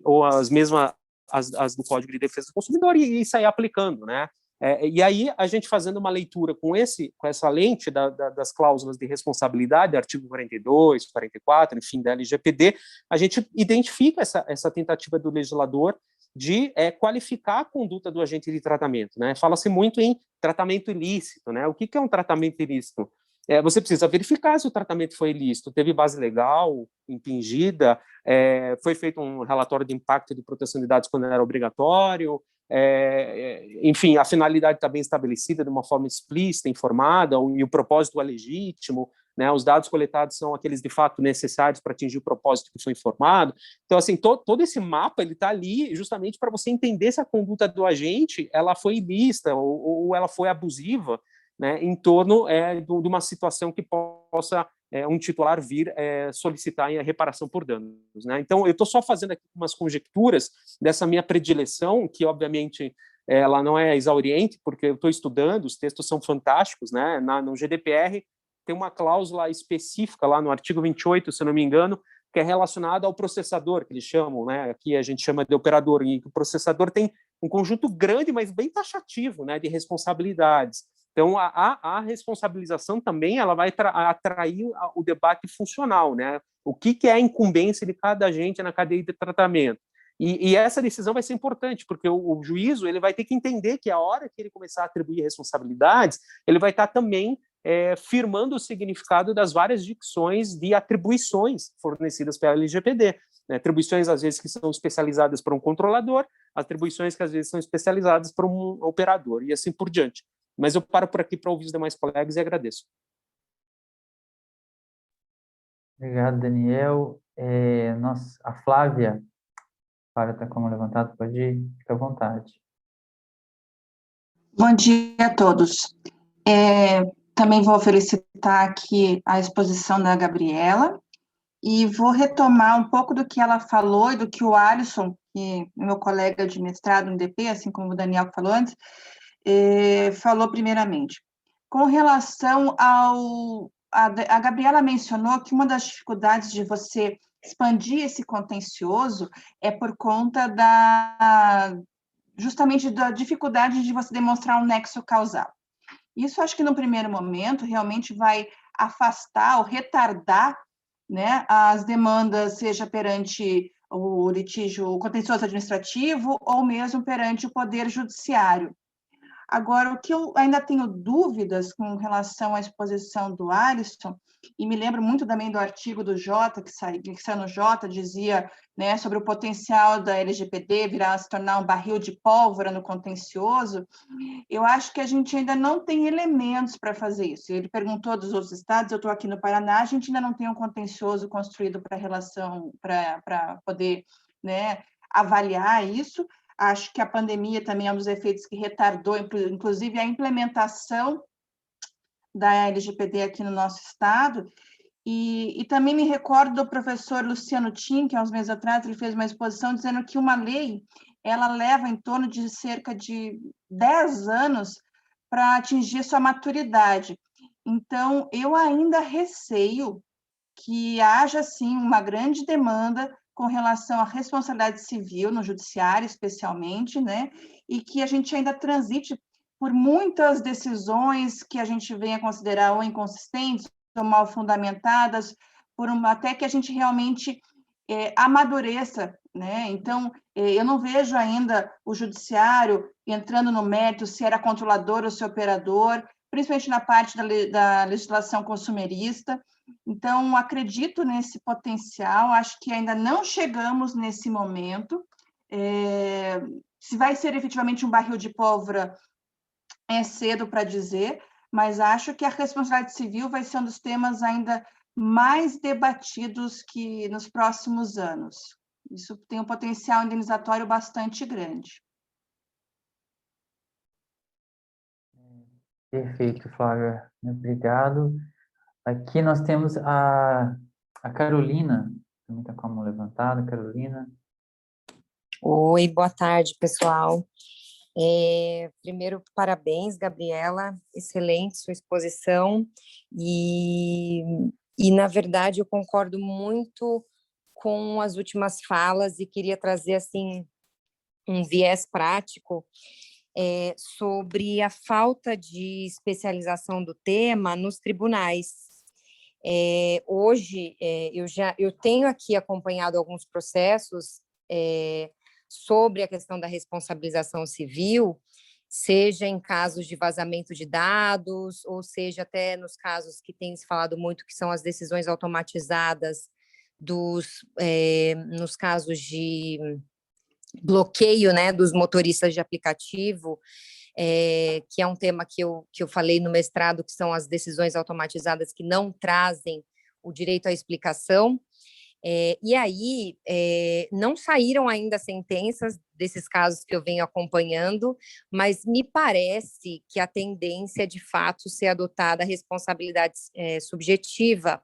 ou as mesmas as do Código de Defesa do Consumidor, e sair aplicando, né? E aí, a gente fazendo uma leitura com essa lente das cláusulas de responsabilidade, artigo 42, 44, enfim, da LGPD, a gente identifica essa tentativa do legislador de qualificar a conduta do agente de tratamento, né? Fala-se muito em tratamento ilícito, né? O que é um tratamento ilícito? Você precisa verificar se o tratamento foi ilícito, teve base legal, impingida, foi feito um relatório de impacto de proteção de dados quando era obrigatório, enfim, a finalidade está bem estabelecida de uma forma explícita, informada, e o propósito é legítimo, né? Os dados coletados são aqueles de fato necessários para atingir o propósito que foi informado. Então, assim, todo esse mapa ele está ali justamente para você entender se a conduta do agente ela foi ilícita ou ela foi abusiva, né, em torno de uma situação que possa um titular vir solicitar a reparação por danos, né? Então, eu estou só fazendo aqui umas conjecturas dessa minha predileção, que, obviamente, ela não é exauriente, porque eu estou estudando, os textos são fantásticos, né? No GDPR tem uma cláusula específica lá no artigo 28, se eu não me engano, que é relacionada ao processador, que eles chamam, né? Aqui a gente chama de operador, e o processador tem um conjunto grande, mas bem taxativo, né, de responsabilidades. Então, a responsabilização também ela vai atrair o debate funcional, né? O que é a incumbência de cada agente na cadeia de tratamento. E essa decisão vai ser importante, porque o juízo ele vai ter que entender que a hora que ele começar a atribuir responsabilidades, ele vai estar também firmando o significado das várias dicções de atribuições fornecidas pela LGPD. né? Atribuições, às vezes, que são especializadas para um controlador, atribuições que, às vezes, são especializadas para um operador, e assim por diante. Mas eu paro por aqui para ouvir os demais colegas e agradeço. Obrigado, Daniel. A Flávia está com a mão levantada, pode ir, fica à vontade. Bom dia a todos. Também vou felicitar aqui a exposição da Gabriela e vou retomar um pouco do que ela falou e do que o Alisson, que é meu colega de mestrado no DP, assim como o Daniel falou antes, falou primeiramente. Com relação a Gabriela mencionou que uma das dificuldades de você expandir esse contencioso é por conta justamente da dificuldade de você demonstrar um nexo causal. Isso, acho que, no primeiro momento, realmente vai afastar ou retardar, né, as demandas, seja perante o litígio, o contencioso administrativo, ou mesmo perante o Poder Judiciário. Agora, o que eu ainda tenho dúvidas com relação à exposição do Alisson, e me lembro muito também do artigo do Jota, que saiu no Jota, dizia, né, sobre o potencial da LGPD se tornar um barril de pólvora no contencioso. Eu acho que a gente ainda não tem elementos para fazer isso. Ele perguntou dos outros estados, eu estou aqui no Paraná, a gente ainda não tem um contencioso construído para poder, né, avaliar isso. Acho que a pandemia também é um dos efeitos que retardou, inclusive, a implementação da LGPD aqui no nosso estado. E também me recordo do professor Luciano Tim, que há uns meses atrás ele fez uma exposição dizendo que uma lei ela leva em torno de cerca de 10 anos para atingir sua maturidade. Então, eu ainda receio que haja, sim, uma grande demanda com relação à responsabilidade civil no judiciário, especialmente, né? E que a gente ainda transite por muitas decisões que a gente venha considerar ou inconsistentes, ou mal fundamentadas, até que a gente realmente amadureça, né? Então, eu não vejo ainda o judiciário entrando no mérito se era controlador ou se operador, principalmente na parte da legislação consumerista. Então, acredito nesse potencial, acho que ainda não chegamos nesse momento. Se vai ser efetivamente um barril de pólvora, é cedo para dizer, mas acho que a responsabilidade civil vai ser um dos temas ainda mais debatidos que nos próximos anos. Isso tem um potencial indenizatório bastante grande. Perfeito, Flávia. Obrigado. Aqui nós temos a Carolina, também está com a mão levantada. Carolina. Oi, boa tarde, pessoal. Primeiro, parabéns, Gabriela, excelente sua exposição, e na verdade, eu concordo muito com as últimas falas e queria trazer, assim, um viés prático sobre a falta de especialização do tema nos tribunais. Hoje, eu tenho aqui acompanhado alguns processos sobre a questão da responsabilização civil, seja em casos de vazamento de dados, ou seja até nos casos que tem se falado muito, que são as decisões automatizadas nos casos de bloqueio, né, dos motoristas de aplicativo, que é um tema que eu falei no mestrado, que são as decisões automatizadas que não trazem o direito à explicação. E aí, não saíram ainda sentenças desses casos que eu venho acompanhando, mas me parece que a tendência é, de fato, ser adotada a responsabilidade subjetiva.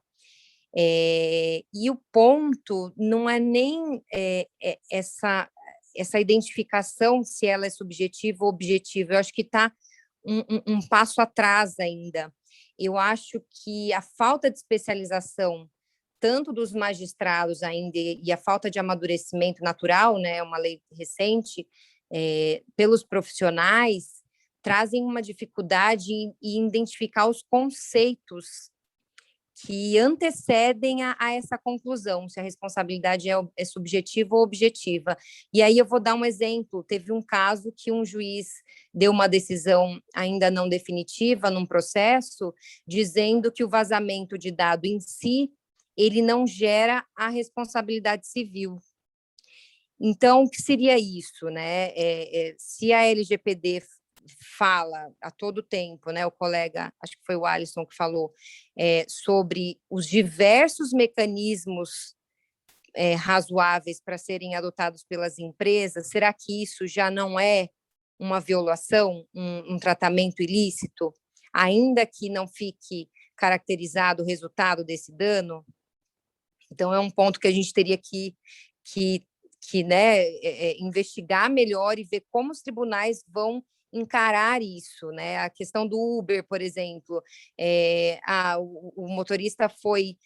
E o ponto não é nem essa identificação se ela é subjetiva ou objetiva. Eu acho que está um passo atrás ainda. Eu acho que a falta de especialização tanto dos magistrados ainda e a falta de amadurecimento natural, né, uma lei recente, pelos profissionais, trazem uma dificuldade em identificar os conceitos que antecedem a essa conclusão, se a responsabilidade é subjetiva ou objetiva. E aí eu vou dar um exemplo, teve um caso que um juiz deu uma decisão ainda não definitiva num processo, dizendo que o vazamento de dado em si ele não gera a responsabilidade civil. Então, o que seria isso, né? Se a LGPD fala a todo tempo, né? O colega, acho que foi o Alisson que falou, sobre os diversos mecanismos razoáveis para serem adotados pelas empresas, será que isso já não é uma violação, um tratamento ilícito, ainda que não fique caracterizado o resultado desse dano? Então, é um ponto que a gente teria que né, investigar melhor e ver como os tribunais vão encarar isso, né? A questão do Uber, por exemplo, o motorista foi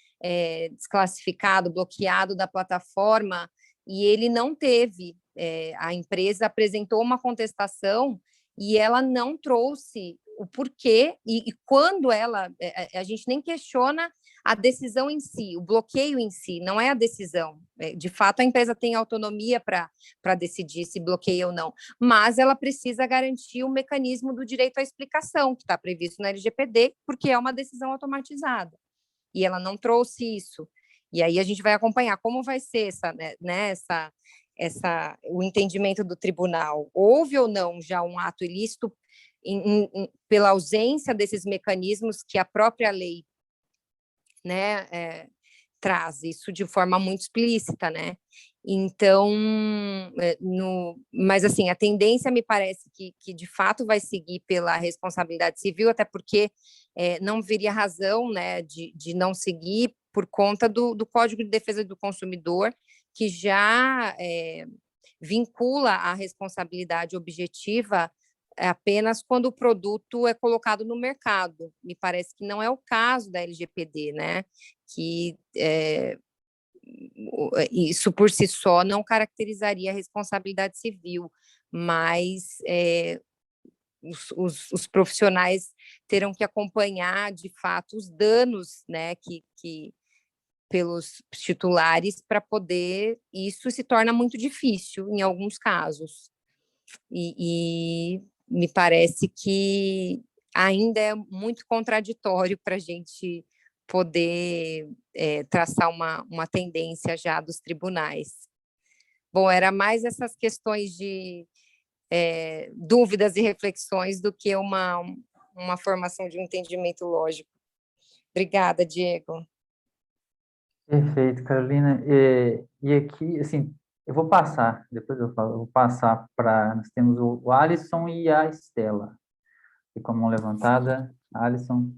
desclassificado, bloqueado da plataforma e ele não teve, a empresa apresentou uma contestação e ela não trouxe o porquê e quando a gente nem questiona a decisão em si, o bloqueio em si, não é a decisão. De fato, a empresa tem autonomia para decidir se bloqueia ou não, mas ela precisa garantir o mecanismo do direito à explicação, que está previsto na LGPD, porque é uma decisão automatizada. E ela não trouxe isso. E aí a gente vai acompanhar como vai ser o entendimento do tribunal. Houve ou não já um ato ilícito pela ausência desses mecanismos que a própria lei, né, traz isso de forma muito explícita, né? Então, mas assim, a tendência me parece que de fato vai seguir pela responsabilidade civil, até porque não viria razão, né, de não seguir por conta do Código de Defesa do Consumidor, que já vincula a responsabilidade objetiva apenas quando o produto é colocado no mercado. Me parece que não é o caso da LGPD, né? Que isso por si só não caracterizaria a responsabilidade civil, mas os profissionais terão que acompanhar, de fato, os danos, né, que pelos titulares para poder... Isso se torna muito difícil em alguns casos. E me parece que ainda é muito contraditório para a gente poder traçar uma tendência já dos tribunais. Bom, era mais essas questões de dúvidas e reflexões do que uma formação de um entendimento lógico. Obrigada, Diego. Perfeito, Carolina. E aqui, assim, eu vou passar, depois eu falo, eu vou passar para... Nós temos o Alisson e a Estela. E com a mão levantada, Alisson.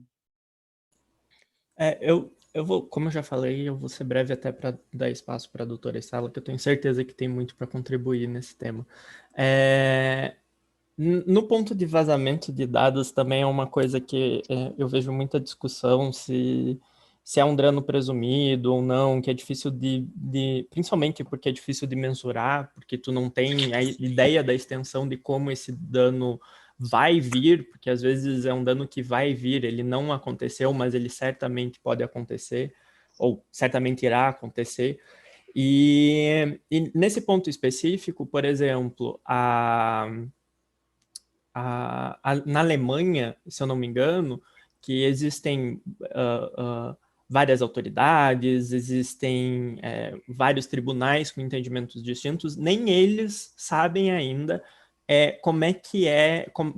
Eu vou, como eu já falei, eu vou ser breve até para dar espaço para a doutora Estela, que eu tenho certeza que tem muito para contribuir nesse tema. No ponto de vazamento de dados também é uma coisa que eu vejo muita discussão se é um dano presumido ou não, que é difícil principalmente porque é difícil de mensurar, porque tu não tem a ideia da extensão de como esse dano vai vir, porque às vezes é um dano que vai vir, ele não aconteceu, mas ele certamente pode acontecer, ou certamente irá acontecer. E nesse ponto específico, por exemplo, na Alemanha, se eu não me engano, que existem várias autoridades, existem vários tribunais com entendimentos distintos, nem eles sabem ainda como é que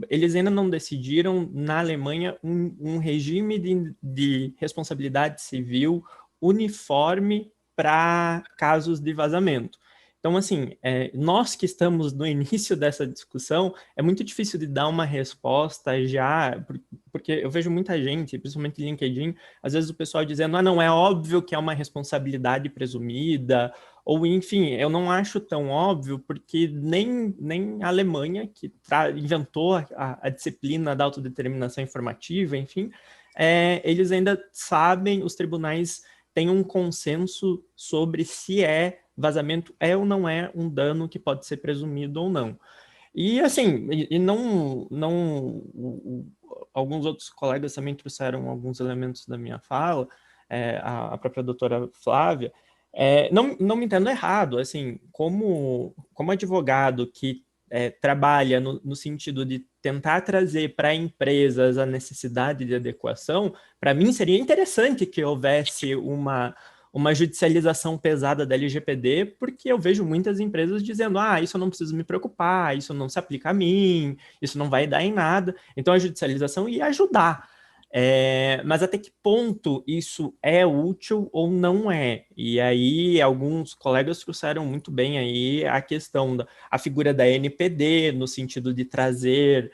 eles ainda não decidiram na Alemanha um regime de responsabilidade civil uniforme para casos de vazamento. Então, assim, nós que estamos no início dessa discussão, é muito difícil de dar uma resposta já, porque eu vejo muita gente, principalmente no LinkedIn, às vezes o pessoal dizendo, não, é óbvio que é uma responsabilidade presumida, ou enfim, eu não acho tão óbvio, porque nem a Alemanha, que inventou a disciplina da autodeterminação informativa, enfim, eles ainda sabem, os tribunais têm um consenso sobre se vazamento ou não é um dano que pode ser presumido ou não. E assim, alguns outros colegas também trouxeram alguns elementos da minha fala, a própria doutora Flávia, não me entendo errado, assim, como advogado que trabalha no sentido de tentar trazer para empresas a necessidade de adequação, para mim seria interessante que houvesse uma judicialização pesada da LGPD, porque eu vejo muitas empresas dizendo, isso eu não preciso me preocupar, isso não se aplica a mim, isso não vai dar em nada. Então, a judicialização ia ajudar. Mas até que ponto isso é útil ou não é? E aí, alguns colegas trouxeram muito bem aí a questão a figura da NPD, no sentido de trazer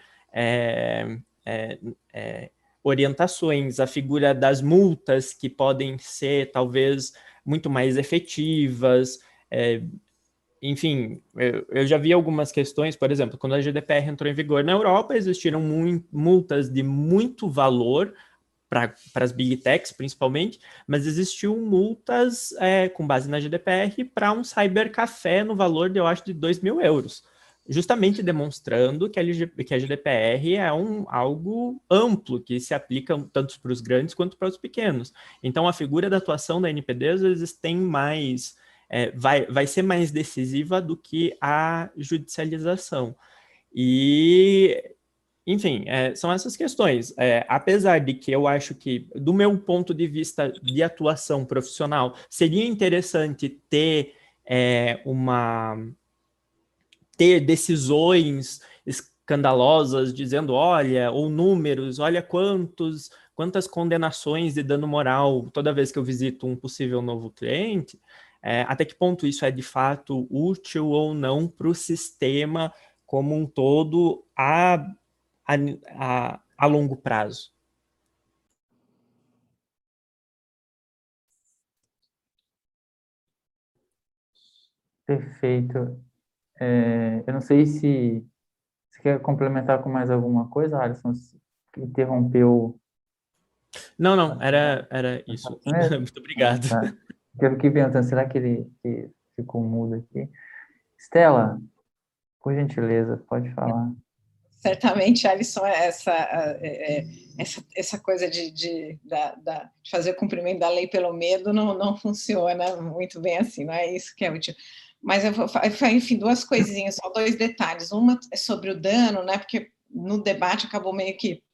orientações, a figura das multas, que podem ser, talvez, muito mais efetivas. Enfim, eu já vi algumas questões, por exemplo, quando a GDPR entrou em vigor na Europa, existiram multas de muito valor para as Big Techs, principalmente, mas existiu multas com base na GDPR para um cybercafé no valor de, eu acho, de 2.000 euros, justamente demonstrando que a GDPR é algo amplo, que se aplica tanto para os grandes quanto para os pequenos. Então, a figura da atuação da NPD, às vezes, tem mais... vai ser mais decisiva do que a judicialização. E, enfim, são essas questões. Apesar de que eu acho que, do meu ponto de vista de atuação profissional, seria interessante ter ter decisões escandalosas dizendo, olha, ou números, olha quantas condenações de dano moral toda vez que eu visito um possível novo cliente, até que ponto isso é de fato útil ou não para o sistema como um todo a longo prazo. Perfeito. Eu não sei se você quer complementar com mais alguma coisa, Alisson, que interrompeu. Não, era isso. Muito obrigado. Tá. Eu fiquei perguntando, será que ele ficou mudo aqui? Estela, por gentileza, pode falar. Certamente, Alisson, essa coisa de fazer o cumprimento da lei pelo medo não funciona muito bem assim, não é isso que é útil. Mas eu vou, enfim, duas coisinhas, só dois detalhes. Uma é sobre o dano, né? Porque no debate acabou meio que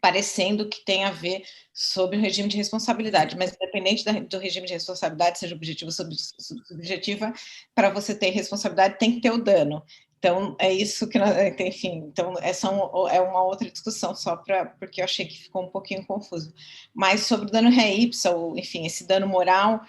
parecendo que tem a ver sobre o regime de responsabilidade, mas independente do regime de responsabilidade, seja objetivo ou subjetiva, para você ter responsabilidade tem que ter o dano. Então, é isso que, enfim, então essa é uma outra discussão, só porque eu achei que ficou um pouquinho confuso. Mas sobre o dano ré ipsa, enfim, esse dano moral,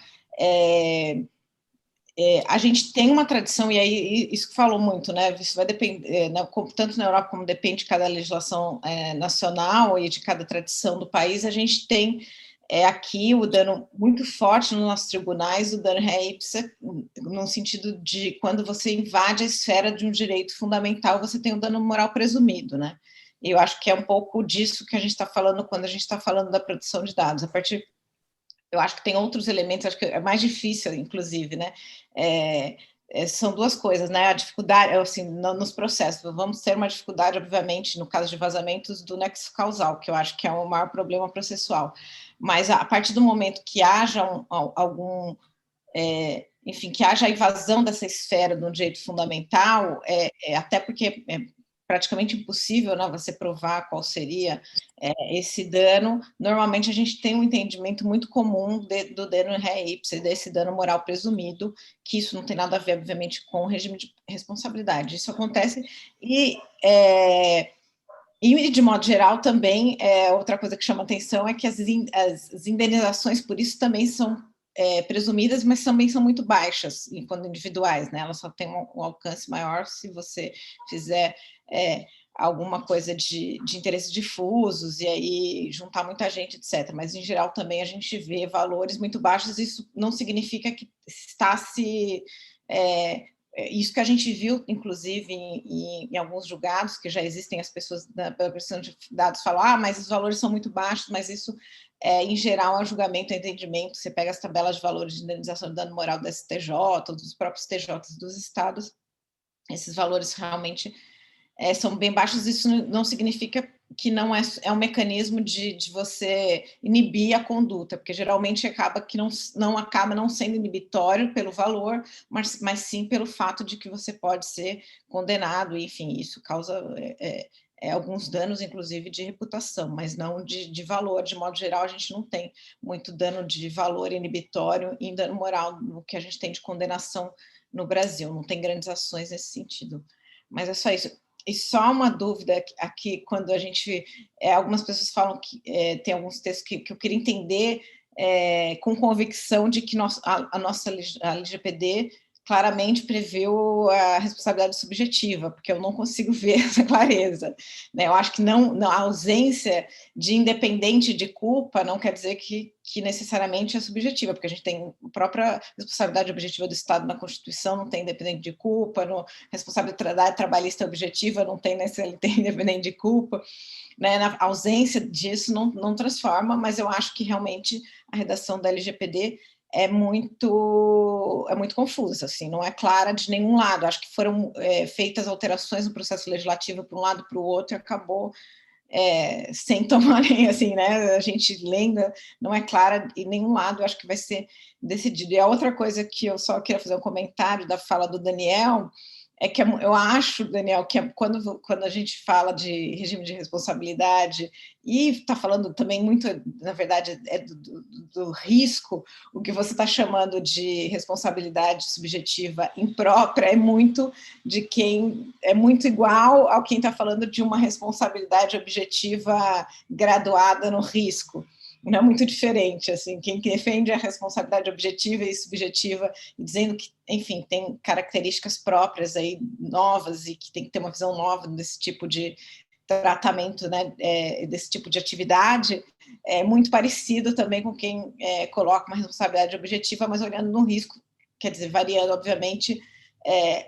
a gente tem uma tradição, e aí isso que falou muito, né? Isso vai depender, tanto na Europa como depende de cada legislação nacional e de cada tradição do país, a gente tem aqui o dano muito forte nos nossos tribunais, o dano ré ipsa, no sentido de quando você invade a esfera de um direito fundamental, você tem o dano moral presumido, né? E eu acho que é um pouco disso que a gente está falando quando a gente está falando da produção de dados. Eu acho que tem outros elementos, acho que é mais difícil, inclusive, né? São duas coisas, né? A dificuldade, assim, nos processos, vamos ter uma dificuldade, obviamente, no caso de vazamentos, do nexo causal, que eu acho que é o maior problema processual. Mas a partir do momento que haja enfim, que haja a invasão dessa esfera de um direito fundamental, até porque praticamente impossível, né, você provar qual seria esse dano. Normalmente a gente tem um entendimento muito comum do dano ré ipsa, desse dano moral presumido, que isso não tem nada a ver, obviamente, com o regime de responsabilidade. Isso acontece e de modo geral também, outra coisa que chama atenção é que as indenizações por isso também são presumidas, mas também são muito baixas, enquanto individuais, né? Elas só têm um alcance maior se você fizer alguma coisa de interesses difusos e aí juntar muita gente, etc. Mas, em geral, também a gente vê valores muito baixos. Isso não significa que está se... isso que a gente viu, inclusive, em alguns julgados, que já existem, as pessoas, pela pressão de dados, falam, mas os valores são muito baixos, mas isso, em geral, é um julgamento, é entendimento. Você pega as tabelas de valores de indenização de dano moral do STJ, ou dos próprios TJs dos estados, esses valores realmente são bem baixos. Isso não significa que não é um mecanismo de você inibir a conduta, porque geralmente acaba que acaba não sendo inibitório pelo valor, mas sim pelo fato de que você pode ser condenado, e, enfim, isso causa alguns danos, inclusive, de reputação, mas não de valor. De modo geral, a gente não tem muito dano de valor inibitório e dano moral no que a gente tem de condenação no Brasil. Não tem grandes ações nesse sentido. Mas é só isso. E só uma dúvida aqui, quando a gente... algumas pessoas falam que tem alguns textos que eu queria entender com convicção de que a nossa LGPD claramente preveu a responsabilidade subjetiva, porque eu não consigo ver essa clareza, né? Eu acho que a ausência de independente de culpa não quer dizer que necessariamente é subjetiva, porque a gente tem a própria responsabilidade objetiva do Estado na Constituição, não tem independente de culpa, responsabilidade trabalhista objetiva não tem CLT independente de culpa, né? A ausência disso não transforma, mas eu acho que realmente a redação da LGPD é muito confusa, assim, não é clara de nenhum lado. Acho que foram feitas alterações no processo legislativo para um lado para o outro e acabou sem tomar nem, assim, né? A gente lendo, não é clara em nenhum lado, acho que vai ser decidido. E a outra coisa que eu só queria fazer um comentário da fala do Daniel, é que eu acho, Daniel, que quando a gente fala de regime de responsabilidade e está falando também muito, na verdade, do risco, o que você está chamando de responsabilidade subjetiva imprópria é muito de quem é muito igual ao quem está falando de uma responsabilidade objetiva graduada no risco. Não é muito diferente, assim, quem defende a responsabilidade objetiva e subjetiva, dizendo que, enfim, tem características próprias aí, novas, e que tem que ter uma visão nova desse tipo de tratamento, né, desse tipo de atividade, é muito parecido também com quem coloca uma responsabilidade objetiva, mas olhando no risco, quer dizer, variando, obviamente,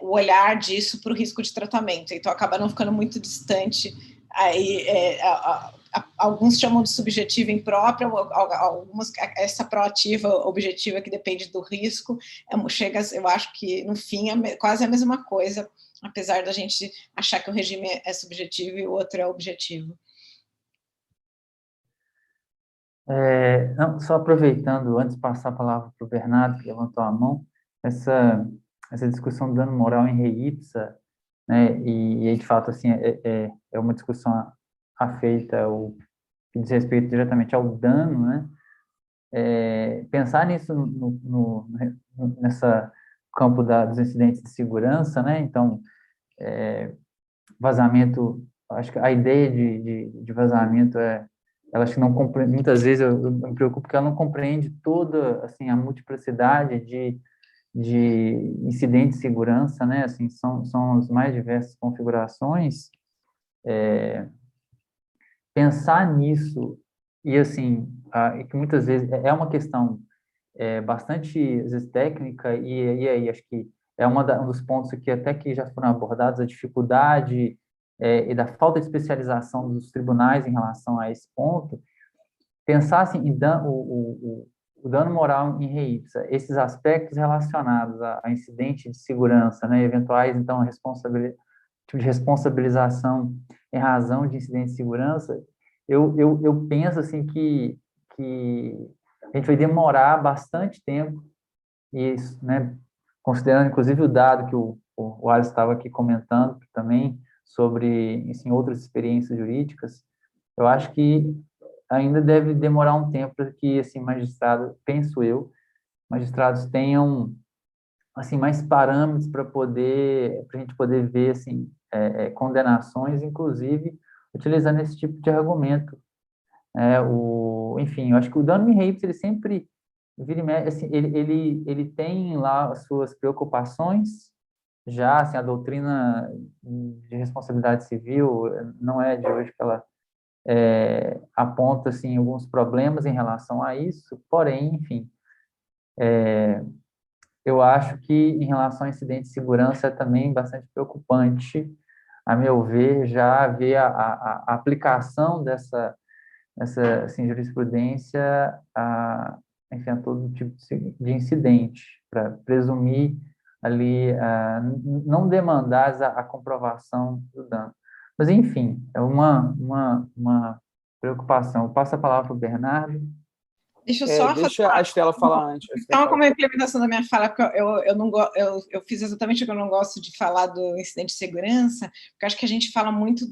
o olhar disso para o risco de tratamento, então acaba não ficando muito distante aí, alguns chamam de subjetiva imprópria, algumas essa proativa objetiva que depende do risco, eu acho que no fim é quase a mesma coisa, apesar da gente achar que o regime é subjetivo e o outro é objetivo. Não, só aproveitando, antes de passar a palavra para o Bernardo, que levantou a mão, essa discussão do dano moral em re ipsa, né, e de fato, assim, é uma discussão afeita ao que diz respeito diretamente ao dano, né? Pensar nisso nessa campo dos incidentes de segurança, né? Então, vazamento, acho que a ideia de vazamento ela acho que não compreende, muitas vezes eu me preocupo porque ela não compreende toda, assim, a multiplicidade de incidentes de segurança, né? Assim, são as mais diversas configurações. Pensar nisso e, assim, que muitas vezes é uma questão bastante, às vezes, técnica e aí acho que é um dos pontos que até que já foram abordados, a dificuldade e da falta de especialização dos tribunais em relação a esse ponto. Pensar, assim, o dano moral em re ipsa, esses aspectos relacionados a incidente de segurança, né, eventuais, então, tipo de responsabilização em razão de incidente de segurança, eu penso, assim, que a gente vai demorar bastante tempo, e isso, né, considerando, inclusive, o dado que o Alisson estava aqui comentando também, sobre, assim, outras experiências jurídicas, eu acho que ainda deve demorar um tempo para que, assim, magistrados tenham, assim, mais parâmetros para a gente poder ver, assim, condenações, inclusive, utilizando esse tipo de argumento. Enfim, eu acho que o dano em re ipsa, ele sempre vira e mexe, assim, ele tem lá as suas preocupações, já, assim, a doutrina de responsabilidade civil não é de hoje que ela aponta, assim, alguns problemas em relação a isso, porém, enfim, eu acho que em relação a incidente de segurança é também bastante preocupante, a meu ver, já ver a aplicação dessa assim, jurisprudência enfim, a todo tipo de incidente, para presumir ali, não demandar a comprovação do dano. Mas, enfim, é uma preocupação. Eu passo a palavra para o Bernardo. Deixa eu só Deixa a Estela falar antes. Então, como a implementação da minha fala, porque eu fiz exatamente o que eu não gosto de falar do incidente de segurança, porque acho que a gente fala muito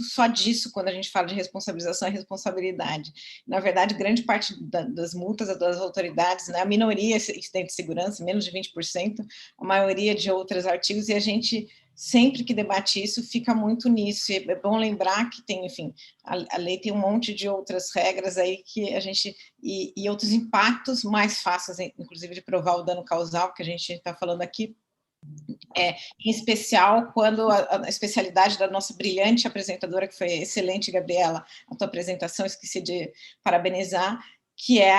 só disso quando a gente fala de responsabilização e responsabilidade. Na verdade, grande parte das multas das autoridades, né, a minoria é incidente de segurança, menos de 20%, a maioria de outros artigos, e a gente sempre que debate isso, fica muito nisso. E é bom lembrar que tem, enfim, a lei tem um monte de outras regras aí que a gente... E outros impactos mais fáceis, inclusive, de provar o dano causal, que a gente está falando aqui, em especial quando a especialidade da nossa brilhante apresentadora, que foi excelente, Gabriela, a tua apresentação, esqueci de parabenizar, que é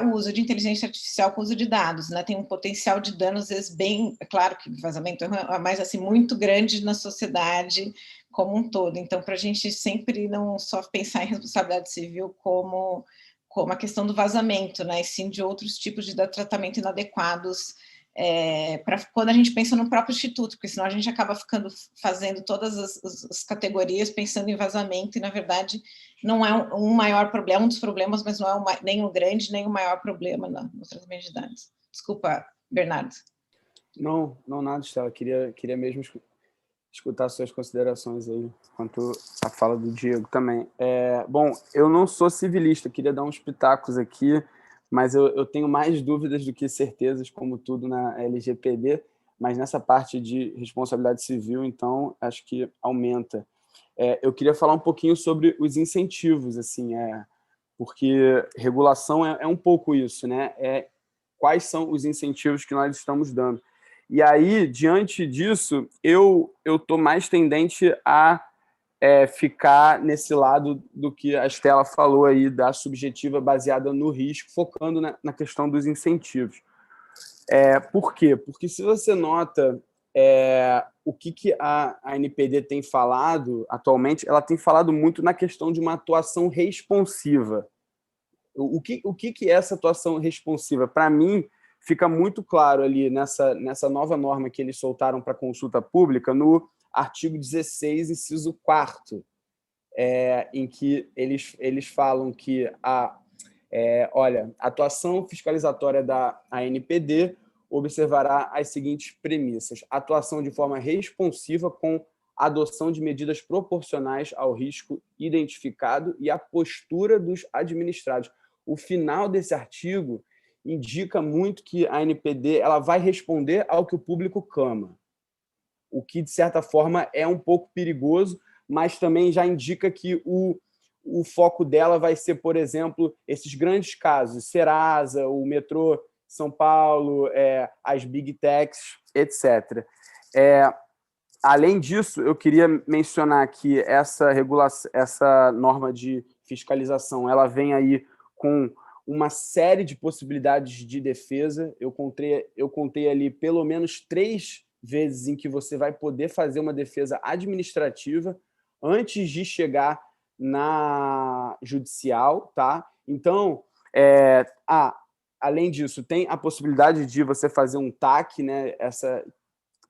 o uso de inteligência artificial com uso de dados, né? Tem um potencial de dano, às vezes, bem... É claro que vazamento é mais, assim, muito grande na sociedade como um todo. Então, para a gente sempre não só pensar em responsabilidade civil como a questão do vazamento, né? E sim de outros tipos de tratamento inadequados, para quando a gente pensa no próprio instituto, porque senão a gente acaba fazendo todas as categorias pensando em vazamento, e na verdade não é um maior problema, um dos problemas, mas não é nem o grande, nem o maior problema no tratamento de dados. Desculpa, Bernardo. Não, nada, Estela. Queria mesmo escutar suas considerações aí, quanto à fala do Diego também. Bom, eu não sou civilista, queria dar uns pitacos aqui, mas eu tenho mais dúvidas do que certezas, como tudo na LGPD, mas nessa parte de responsabilidade civil, então, acho que aumenta. Eu queria falar um pouquinho sobre os incentivos, assim, porque regulação é um pouco isso, né? Quais são os incentivos que nós estamos dando? E aí, diante disso, eu estou mais tendente a ficar nesse lado do que a Estela falou aí, da subjetiva baseada no risco, focando na questão dos incentivos. Por quê? Porque se você nota o que a NPD tem falado atualmente, ela tem falado muito na questão de uma atuação responsiva. O que é essa atuação responsiva? Para mim, fica muito claro ali nessa nova norma que eles soltaram para consulta pública, no artigo 16, inciso 4º, em que eles falam que a atuação fiscalizatória da ANPD observará as seguintes premissas: atuação de forma responsiva com adoção de medidas proporcionais ao risco identificado e à postura dos administrados. O final desse artigo indica muito que a ANPD ela vai responder ao que o público clama, o que, de certa forma, é um pouco perigoso, mas também já indica que o foco dela vai ser, por exemplo, esses grandes casos, Serasa, o metrô São Paulo, as Big Techs, etc. Além disso, eu queria mencionar que essa norma de fiscalização ela vem aí com uma série de possibilidades de defesa. Eu contei ali pelo menos 3 vezes em que você vai poder fazer uma defesa administrativa antes de chegar na judicial, tá? Então, além disso, tem a possibilidade de você fazer um TAC, né?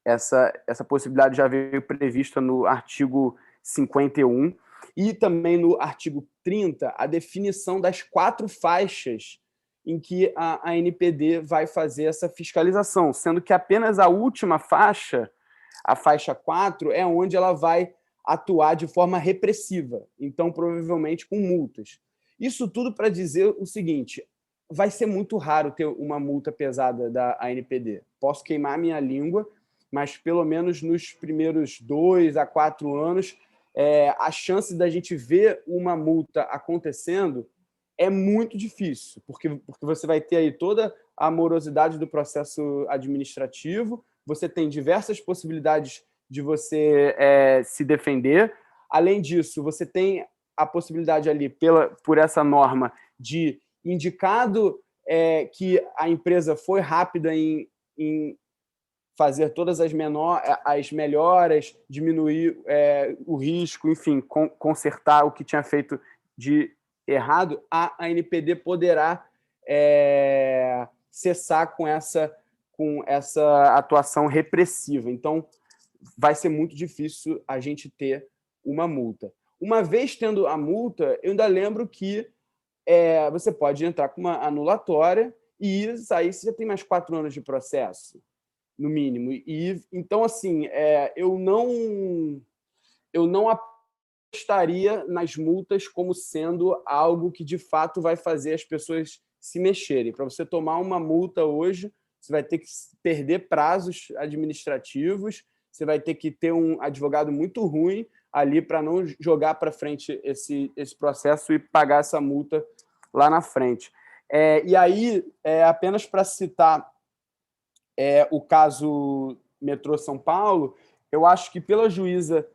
Essa possibilidade já veio prevista no artigo 51, e também no artigo 30, a definição das 4 faixas em que a ANPD vai fazer essa fiscalização, sendo que apenas a última faixa, a faixa 4, é onde ela vai atuar de forma repressiva, então provavelmente com multas. Isso tudo para dizer o seguinte: vai ser muito raro ter uma multa pesada da ANPD. Posso queimar minha língua, mas pelo menos nos primeiros 2 a 4 anos, a chance da gente ver uma multa acontecendo é muito difícil, porque você vai ter aí toda a morosidade do processo administrativo, você tem diversas possibilidades de você se defender. Além disso, você tem a possibilidade ali, por essa norma, de indicado que a empresa foi rápida em fazer todas as melhoras, diminuir o risco, enfim, consertar o que tinha feito de errado, a ANPD poderá cessar com essa atuação repressiva. Então, vai ser muito difícil a gente ter uma multa. Uma vez tendo a multa, eu ainda lembro que você pode entrar com uma anulatória e aí você já tem mais 4 anos de processo, no mínimo. E então, assim, eu não apostaria nas multas como sendo algo que, de fato, vai fazer as pessoas se mexerem. Para você tomar uma multa hoje, você vai ter que perder prazos administrativos, você vai ter que ter um advogado muito ruim ali para não jogar para frente esse processo e pagar essa multa lá na frente. E aí, apenas para citar o caso Metrô São Paulo, eu acho que pela juíza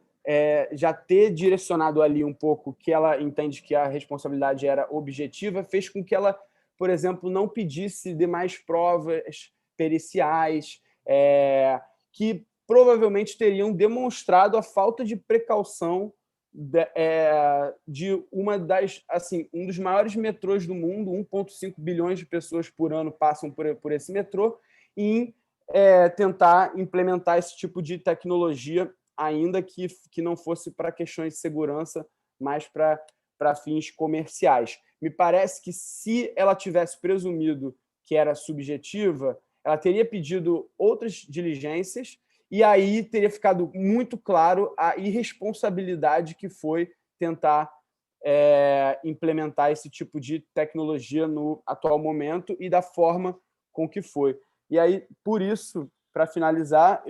já ter direcionado ali um pouco que ela entende que a responsabilidade era objetiva, fez com que ela, por exemplo, não pedisse demais provas periciais, que provavelmente teriam demonstrado a falta de precaução de um dos maiores metrôs do mundo. 1,5 bilhões de pessoas por ano passam por esse metrô, em tentar implementar esse tipo de tecnologia, ainda que não fosse para questões de segurança, mas para fins comerciais. Me parece que, se ela tivesse presumido que era subjetiva, ela teria pedido outras diligências e aí teria ficado muito claro a irresponsabilidade que foi tentar implementar esse tipo de tecnologia no atual momento e da forma com que foi. E aí, por isso, para finalizar,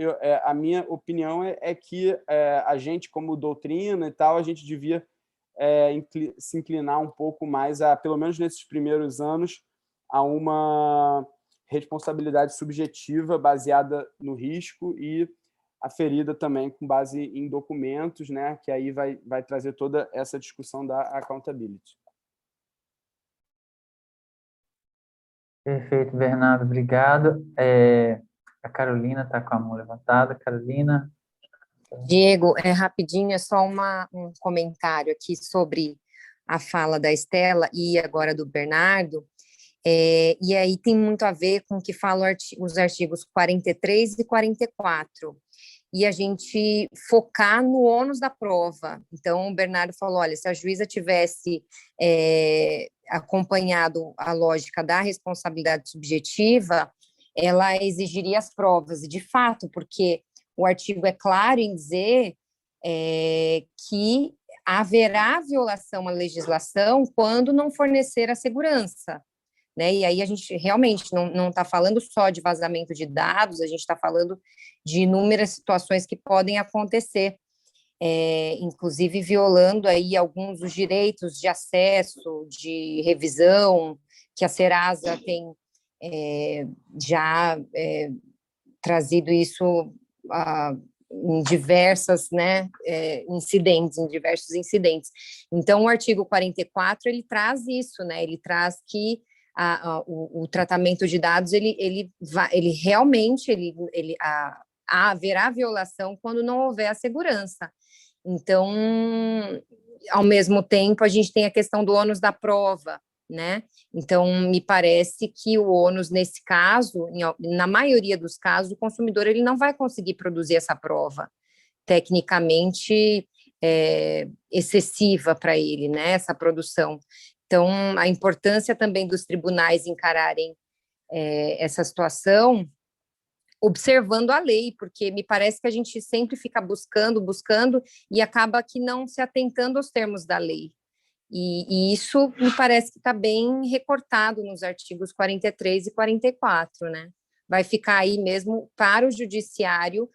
a minha opinião é que a gente, como doutrina e tal, a gente devia se inclinar um pouco mais, pelo menos nesses primeiros anos, a uma responsabilidade subjetiva baseada no risco e aferida também com base em documentos, né, que aí vai trazer toda essa discussão da accountability. Perfeito, Bernardo, obrigado. A Carolina está com a mão levantada. Carolina? Diego, rapidinho, é só um comentário aqui sobre a fala da Estela e agora do Bernardo. E aí tem muito a ver com o que falam os artigos 43 e 44. E a gente focar no ônus da prova. Então, o Bernardo falou, olha, se a juíza tivesse acompanhado a lógica da responsabilidade subjetiva, ela exigiria as provas. E, de fato, porque o artigo é claro em dizer que haverá violação à legislação quando não fornecer a segurança. Né? E aí a gente realmente não está falando só de vazamento de dados, a gente está falando de inúmeras situações que podem acontecer, inclusive violando aí alguns dos direitos de acesso, de revisão, que a Serasa tem já trazido isso em diversos incidentes. Então, o artigo 44, ele traz isso, né? Ele traz que o tratamento de dados, ele realmente haverá violação quando não houver a segurança. Então, ao mesmo tempo, a gente tem a questão do ônus da prova, né? Então, me parece que o ônus, nesse caso, na maioria dos casos, o consumidor ele não vai conseguir produzir essa prova tecnicamente excessiva para ele, né? Essa produção. Então, a importância também dos tribunais encararem essa situação, observando a lei, porque me parece que a gente sempre fica buscando, e acaba que não se atentando aos termos da lei. E isso me parece que está bem recortado nos artigos 43 e 44, né? Vai ficar aí mesmo para o judiciário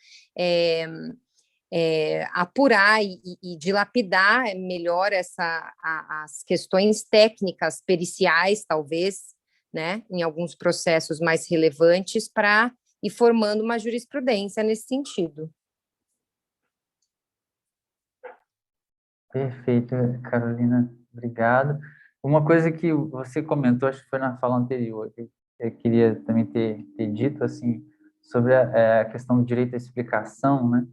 apurar e dilapidar melhor as questões técnicas, periciais, talvez, né, em alguns processos mais relevantes, para ir formando uma jurisprudência nesse sentido. Perfeito, Carolina, obrigado. Uma coisa que você comentou, acho que foi na fala anterior, que eu queria também ter dito, assim, sobre a questão do direito à explicação, né?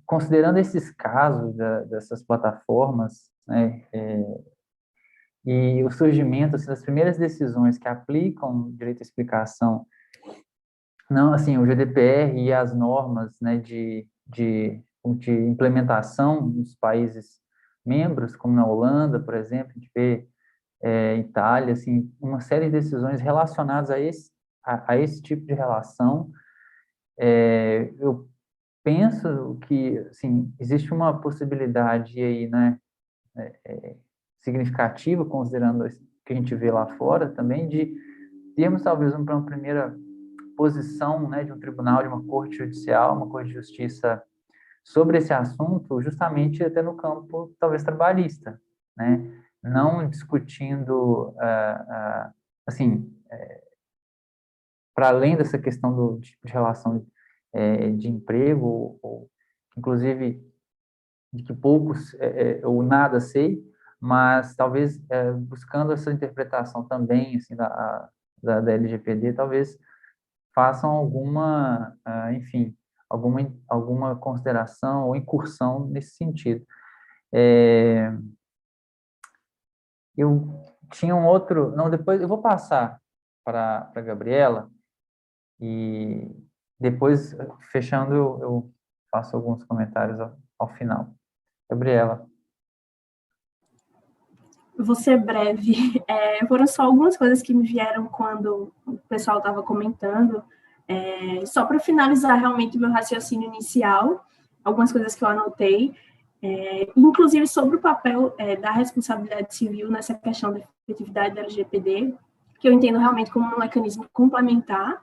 Considerando esses casos dessas plataformas, né, e o surgimento assim, das primeiras decisões que aplicam direito à explicação, não, assim, o GDPR e as normas, né, de implementação nos países membros, como na Holanda, por exemplo, a gente vê Itália, assim, uma série de decisões relacionadas a esse tipo de relação. Eu penso que, assim, existe uma possibilidade aí, né, significativa, considerando o que a gente vê lá fora também, de termos talvez uma primeira posição, né, de um tribunal, de uma corte judicial, uma corte de justiça sobre esse assunto, justamente até no campo talvez trabalhista, né, não discutindo assim, para além dessa questão de relação de emprego, ou inclusive de que poucos ou nada sei, mas talvez buscando essa interpretação também assim da LGPD, talvez façam alguma, enfim, alguma consideração ou incursão nesse sentido. Eu tinha um outro, não, depois eu vou passar para a Gabriela e depois, fechando, eu faço alguns comentários ao final. Gabriela. Vou ser breve. Foram só algumas coisas que me vieram quando o pessoal estava comentando. Só para finalizar realmente o meu raciocínio inicial, algumas coisas que eu anotei, inclusive sobre o papel da responsabilidade civil nessa questão da efetividade da LGPD, que eu entendo realmente como um mecanismo complementar,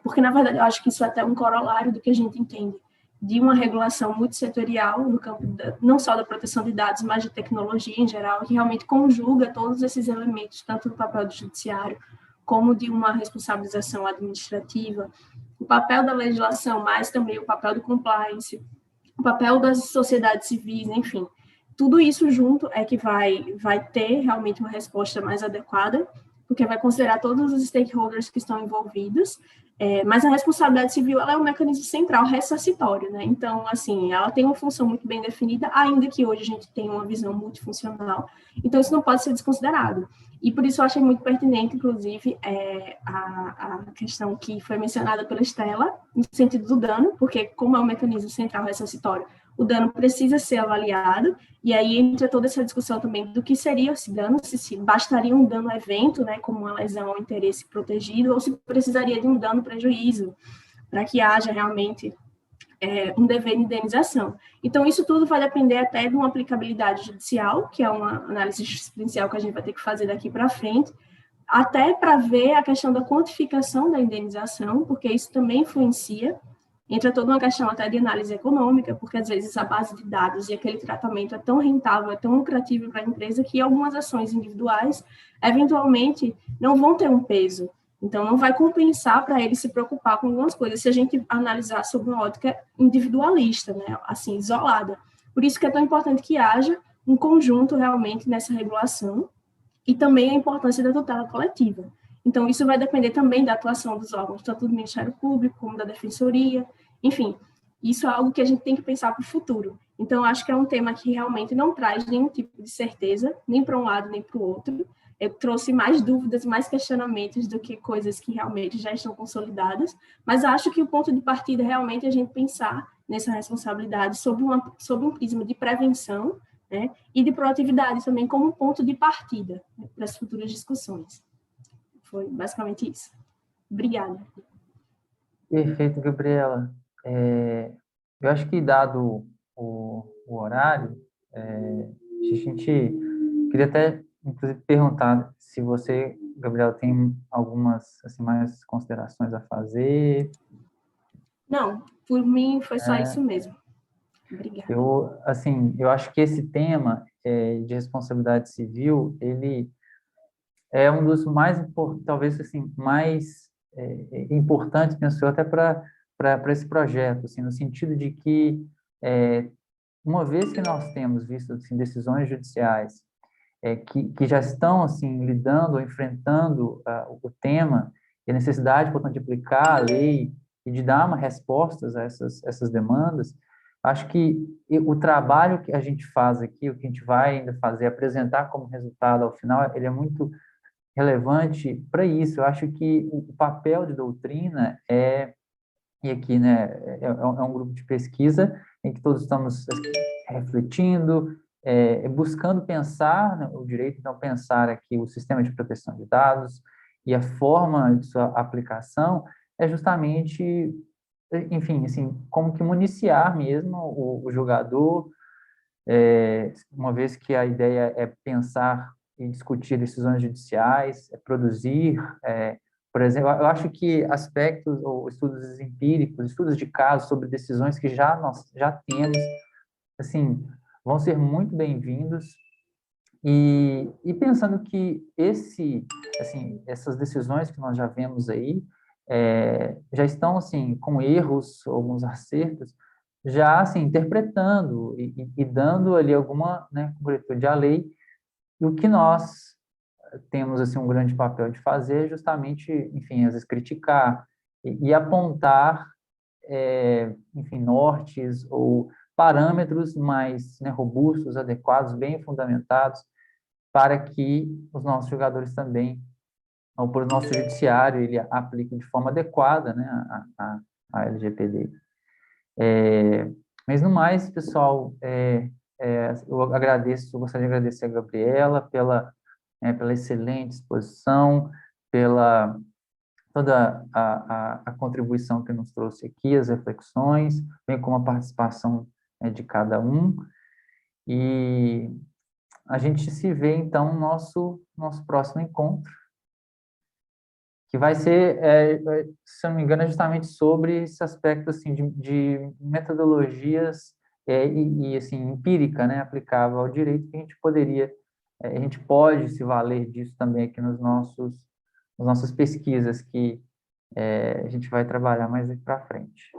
porque, na verdade, eu acho que isso é até um corolário do que a gente entende de uma regulação multissetorial no campo não só da proteção de dados, mas de tecnologia em geral, que realmente conjuga todos esses elementos, tanto do papel do judiciário, como de uma responsabilização administrativa, o papel da legislação, mas também o papel do compliance, o papel das sociedades civis, enfim. Tudo isso junto é que vai ter realmente uma resposta mais adequada, porque vai considerar todos os stakeholders que estão envolvidos, mas a responsabilidade civil ela é um mecanismo central ressarcitório, né? Então, assim, ela tem uma função muito bem definida, ainda que hoje a gente tenha uma visão multifuncional. Então, isso não pode ser desconsiderado. E por isso eu achei muito pertinente, inclusive, a questão que foi mencionada pela Estela, no sentido do dano, porque como é um mecanismo central ressarcitório, o dano precisa ser avaliado, e aí entra toda essa discussão também do que seria esse dano, se bastaria um dano evento, né, como uma lesão ao interesse protegido, ou se precisaria de um dano prejuízo, para que haja realmente um dever de indenização. Então, isso tudo vai depender até de uma aplicabilidade judicial, que é uma análise jurisprudencial que a gente vai ter que fazer daqui para frente, até para ver a questão da quantificação da indenização, porque isso também influencia. Entra toda uma questão até de análise econômica, porque às vezes a base de dados e aquele tratamento é tão rentável, é tão lucrativo para a empresa, que algumas ações individuais, eventualmente, não vão ter um peso. Então, não vai compensar para ele se preocupar com algumas coisas, se a gente analisar sob uma ótica individualista, né, assim, isolada. Por isso que é tão importante que haja um conjunto realmente nessa regulação, e também a importância da tutela coletiva. Então, isso vai depender também da atuação dos órgãos, tanto do Ministério Público como da Defensoria, enfim, isso é algo que a gente tem que pensar para o futuro. Então, acho que é um tema que realmente não traz nenhum tipo de certeza, nem para um lado, nem para o outro. Eu trouxe mais dúvidas, mais questionamentos do que coisas que realmente já estão consolidadas, mas acho que o ponto de partida realmente é a gente pensar nessa responsabilidade sob um prisma de prevenção, né, e de proatividade também como ponto de partida, né, para as futuras discussões. Foi basicamente isso. Obrigada. Perfeito, Gabriela. Eu acho que, dado o horário, a gente queria até, inclusive, perguntar se você, Gabriela, tem algumas assim, mais considerações a fazer. Não, por mim foi só isso mesmo. Obrigada. Eu acho que esse tema de responsabilidade civil, ele é um dos mais, talvez, assim, mais importantes, penso eu, até para esse projeto, assim, no sentido de que, uma vez que nós temos visto assim, decisões judiciais que já estão assim, lidando ou enfrentando o tema e a necessidade, portanto, de aplicar a lei e de dar uma respostas a essas demandas, acho que o trabalho que a gente faz aqui, o que a gente vai ainda fazer, apresentar como resultado ao final, ele é muito relevante para isso. Eu acho que o papel de doutrina e aqui, né, é um grupo de pesquisa em que todos estamos refletindo, buscando pensar, né, o direito, então, pensar aqui o sistema de proteção de dados e a forma de sua aplicação é justamente, enfim, assim, como que municiar mesmo o julgador, uma vez que a ideia é pensar e discutir decisões judiciais, produzir, por exemplo, eu acho que aspectos ou estudos empíricos, estudos de casos sobre decisões que nós já temos, assim, vão ser muito bem-vindos. E pensando que essas decisões que nós já vemos aí já estão assim com erros, alguns acertos, já assim interpretando e dando ali alguma, né, cobertura à lei. E o que nós temos assim um grande papel de fazer é justamente, enfim, às vezes criticar e apontar, enfim, nortes ou parâmetros mais, né, robustos, adequados, bem fundamentados, para que os nossos jogadores também, ou para o nosso judiciário, ele aplique de forma adequada, né, a LGPD. Mas, no mais, pessoal, eu gostaria de agradecer a Gabriela pela excelente exposição, pela toda a contribuição que nos trouxe aqui, as reflexões, bem como a participação, né, de cada um. E a gente se vê, então, no nosso próximo encontro, que vai ser, se eu não me engano, justamente sobre esse aspecto assim, de metodologias assim, empírica, né, aplicável ao direito, que a gente pode se valer disso também aqui nas nossas pesquisas, que a gente vai trabalhar mais aqui para frente.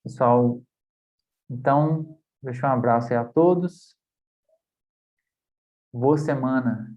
Pessoal, então, deixo um abraço aí a todos. Boa semana.